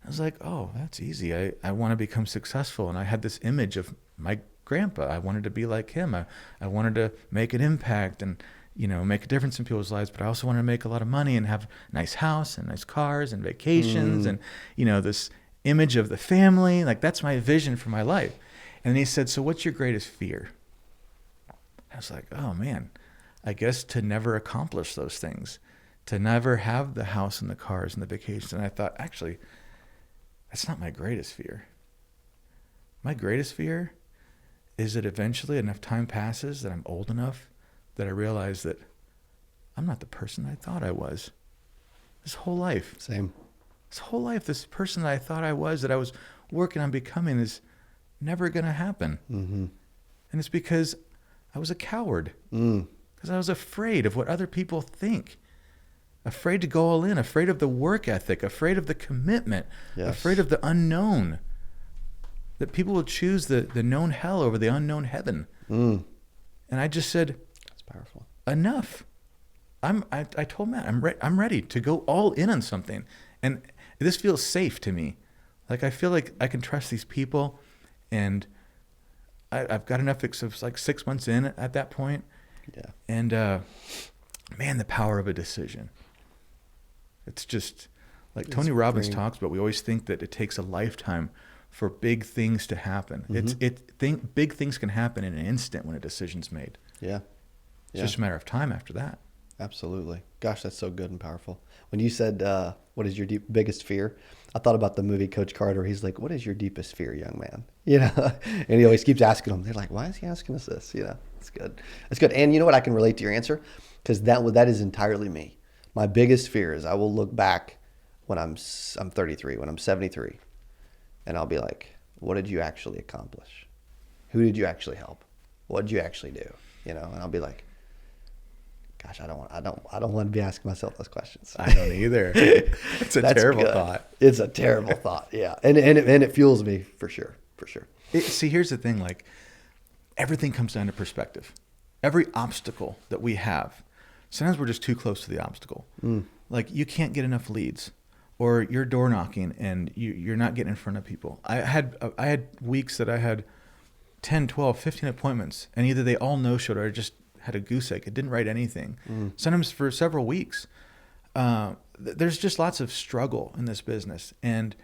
I was like, oh, that's easy. I want to become successful. And I had this image of my grandpa. I wanted to be like him. I wanted to make an impact and, make a difference in people's lives, but I also wanted to make a lot of money and have a nice house and nice cars and vacations and, this image of the family. Like, that's my vision for my life. And then he said, so what's your greatest fear? I was like, oh man, I guess to never accomplish those things, to never have the house and the cars and the vacations. And I thought, actually, that's not my greatest fear. My greatest fear is that eventually enough time passes that I'm old enough that I realize that I'm not the person I thought I was. This whole life. Same. This whole life, this person that I thought I was, that I was working on becoming, is never going to happen. And it's because I was a coward. Because I was afraid of what other people think. Afraid to go all in. Afraid of the work ethic. Afraid of the commitment. Yes. Afraid of the unknown. That people will choose the known hell over the unknown heaven. And I just said, powerful. enough. I told Matt, I'm ready to go all in on something. And this feels safe to me. Like, I feel like I can trust these people, and I've got enough. It was like 6 months in at that point. Yeah. And man, the power of a decision. It's just like Tony Robbins talks about. We always think that it takes a lifetime for big things to happen. Big things can happen in an instant when a decision's made. Yeah. It's just a matter of time after that. Absolutely. Gosh, that's so good and powerful. When you said, what is your biggest fear? I thought about the movie Coach Carter. He's like, what is your deepest fear, young man? You know, and he always keeps asking them. They're like, why is he asking us this? You know, it's good. It's good. And you know what? I can relate to your answer, because that is entirely me. My biggest fear is I will look back when I'm 33, when I'm 73, and I'll be like, what did you actually accomplish? Who did you actually help? What did you actually do? You know, and I'll be like, gosh, I don't want to be asking myself those questions. I don't either. It's a terrible thought. It's a terrible thought. Yeah. And it fuels me for sure. For sure. See, here's the thing, like, everything comes down to perspective. Every obstacle that we have, sometimes we're just too close to the obstacle. Like, you can't get enough leads, or you're door knocking and you're not getting in front of people. I had weeks that I had 10, 12, 15 appointments, and either they all no-showed or I just had a goose egg. I didn't write anything. Sometimes for several weeks. There's just lots of struggle in this business. And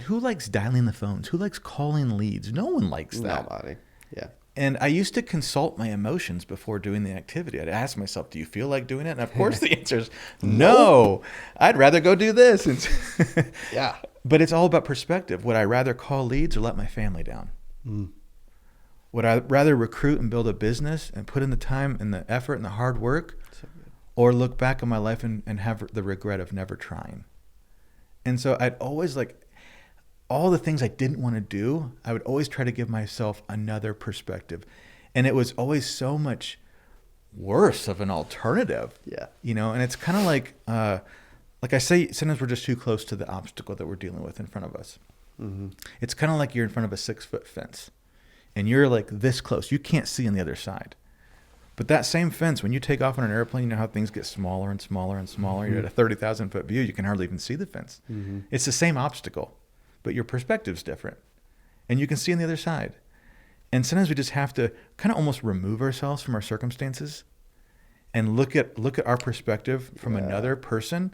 who likes dialing the phones? Who likes calling leads? No one likes that. Nobody. Yeah. And I used to consult my emotions before doing the activity. I'd ask myself, do you feel like doing it? And of course the answer is no. I'd rather go do this. Yeah. But it's all about perspective. Would I rather call leads or let my family down? Would I rather recruit and build a business and put in the time and the effort and the hard work, or look back on my life and have the regret of never trying? And so I'd always, like, all the things I didn't want to do, I would always try to give myself another perspective. And it was always so much worse of an alternative. Yeah. You know, and it's kind of like I say, sometimes we're just too close to the obstacle that we're dealing with in front of us. It's kind of like you're in front of a 6-foot fence. And you're like this close. You can't see on the other side. But that same fence, when you take off on an airplane, you know how things get smaller and smaller and smaller. You're at a 30,000-foot view. You can hardly even see the fence. It's the same obstacle, but your perspective's different. And you can see on the other side. And sometimes we just have to kind of almost remove ourselves from our circumstances and look at our perspective from another person.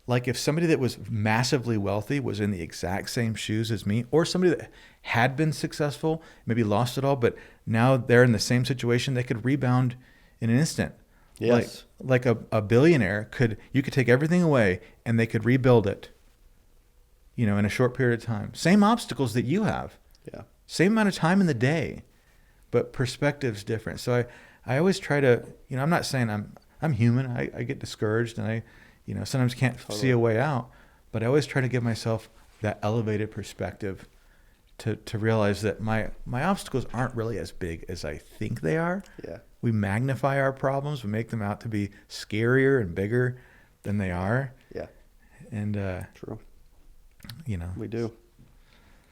Like, if somebody that was massively wealthy was in the exact same shoes as me, or somebody that had been successful, maybe lost it all, but now they're in the same situation, they could rebound in an instant. Yes. Like a billionaire you could take everything away and they could rebuild it, you know, in a short period of time. Same obstacles that you have. Yeah. Same amount of time in the day, but perspective's different. So I always try to, you know, I'm not saying I'm human. I get discouraged and I, you know, sometimes can't see a way out, but I always try to give myself that elevated perspective to realize that my obstacles aren't really as big as I think they are. Yeah. We magnify our problems. We make them out to be scarier and bigger than they are. Yeah. And, True. You know, We do.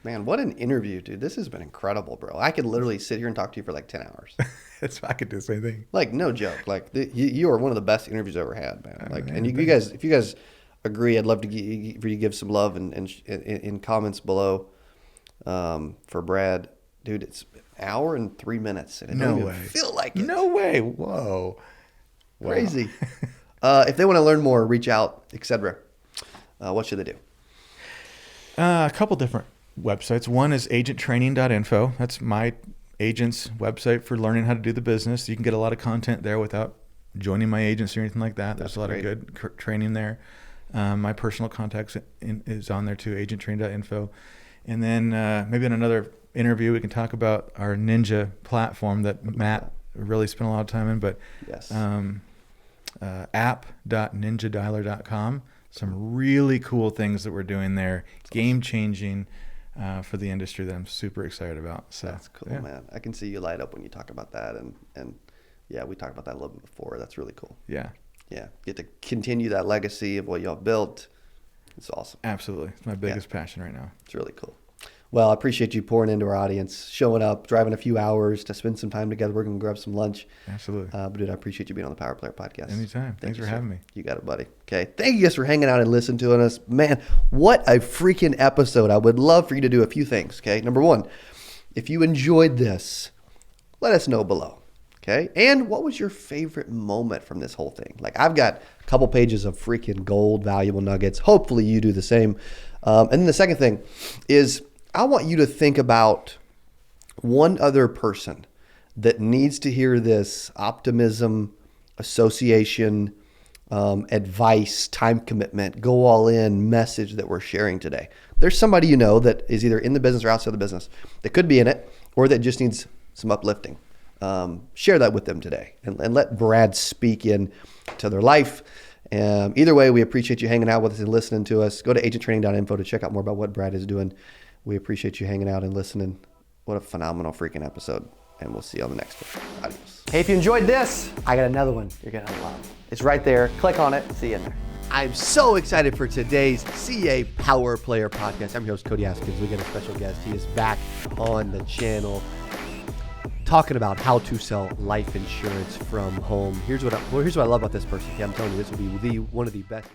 Man, what an interview, dude. This has been incredible, bro. I could literally sit here and talk to you for like 10 hours. I could do the same thing. Like, no joke. Like, you are one of the best interviews I've ever had, man. Like, and you guys, if you guys agree, I'd love for you to give some love and in comments below for Brad. Dude, it's an hour and 3 minutes. And it No don't way. even feel like it. No way. Whoa. Wow. Crazy. If they want to learn more, reach out, etc., what should they do? A couple different websites. One is agenttraining.info. That's my agent's website for learning how to do the business. You can get a lot of content there without joining my agency or anything like that. There's a lot of good training there. My personal contacts is on there too, agenttraining.info. And then maybe in another interview, we can talk about our Ninja platform that Matt really spent a lot of time in. But Yes. App.ninjadialer.com. Some really cool things that we're doing there. Game-changing for the industry that I'm super excited about. So That's cool, man. I can see you light up when you talk about that. And yeah, we talked about that a little bit before. That's really cool. Yeah. Yeah. Get to continue that legacy of what y'all built. It's awesome. Absolutely. It's my biggest passion right now. It's really cool. Well, I appreciate you pouring into our audience, showing up, driving a few hours to spend some time together. We're going to grab some lunch. Absolutely. But dude, I appreciate you being on the Power Player Podcast. Anytime. Thanks for having me. You got it, buddy. Okay. Thank you guys for hanging out and listening to us. Man, what a freaking episode. I would love for you to do a few things. Okay. Number one, if you enjoyed this, let us know below. Okay. And what was your favorite moment from this whole thing? Like, I've got a couple pages of freaking gold, valuable nuggets. Hopefully you do the same. And then the second thing is, I want you to think about one other person that needs to hear this optimism, association, advice, time commitment, go all in message that we're sharing today. There's somebody you know that is either in the business or outside the business that could be in it, or that just needs some uplifting. Share that with them today and let Brad speak in to their life. Either way, we appreciate you hanging out with us and listening to us. Go to agenttraining.info to check out more about what Brad is doing. We appreciate you hanging out and listening. What a phenomenal freaking episode. And we'll see you on the next one. Adios. Hey, if you enjoyed this, I got another one you're going to love. It's right there. Click on it. See you in there. I'm so excited for today's CA Power Player Podcast. I'm your host, Cody Askins. We got a special guest. He is back on the channel talking about how to sell life insurance from home. Here's what I love about this person. Okay, I'm telling you, this will be one of the best.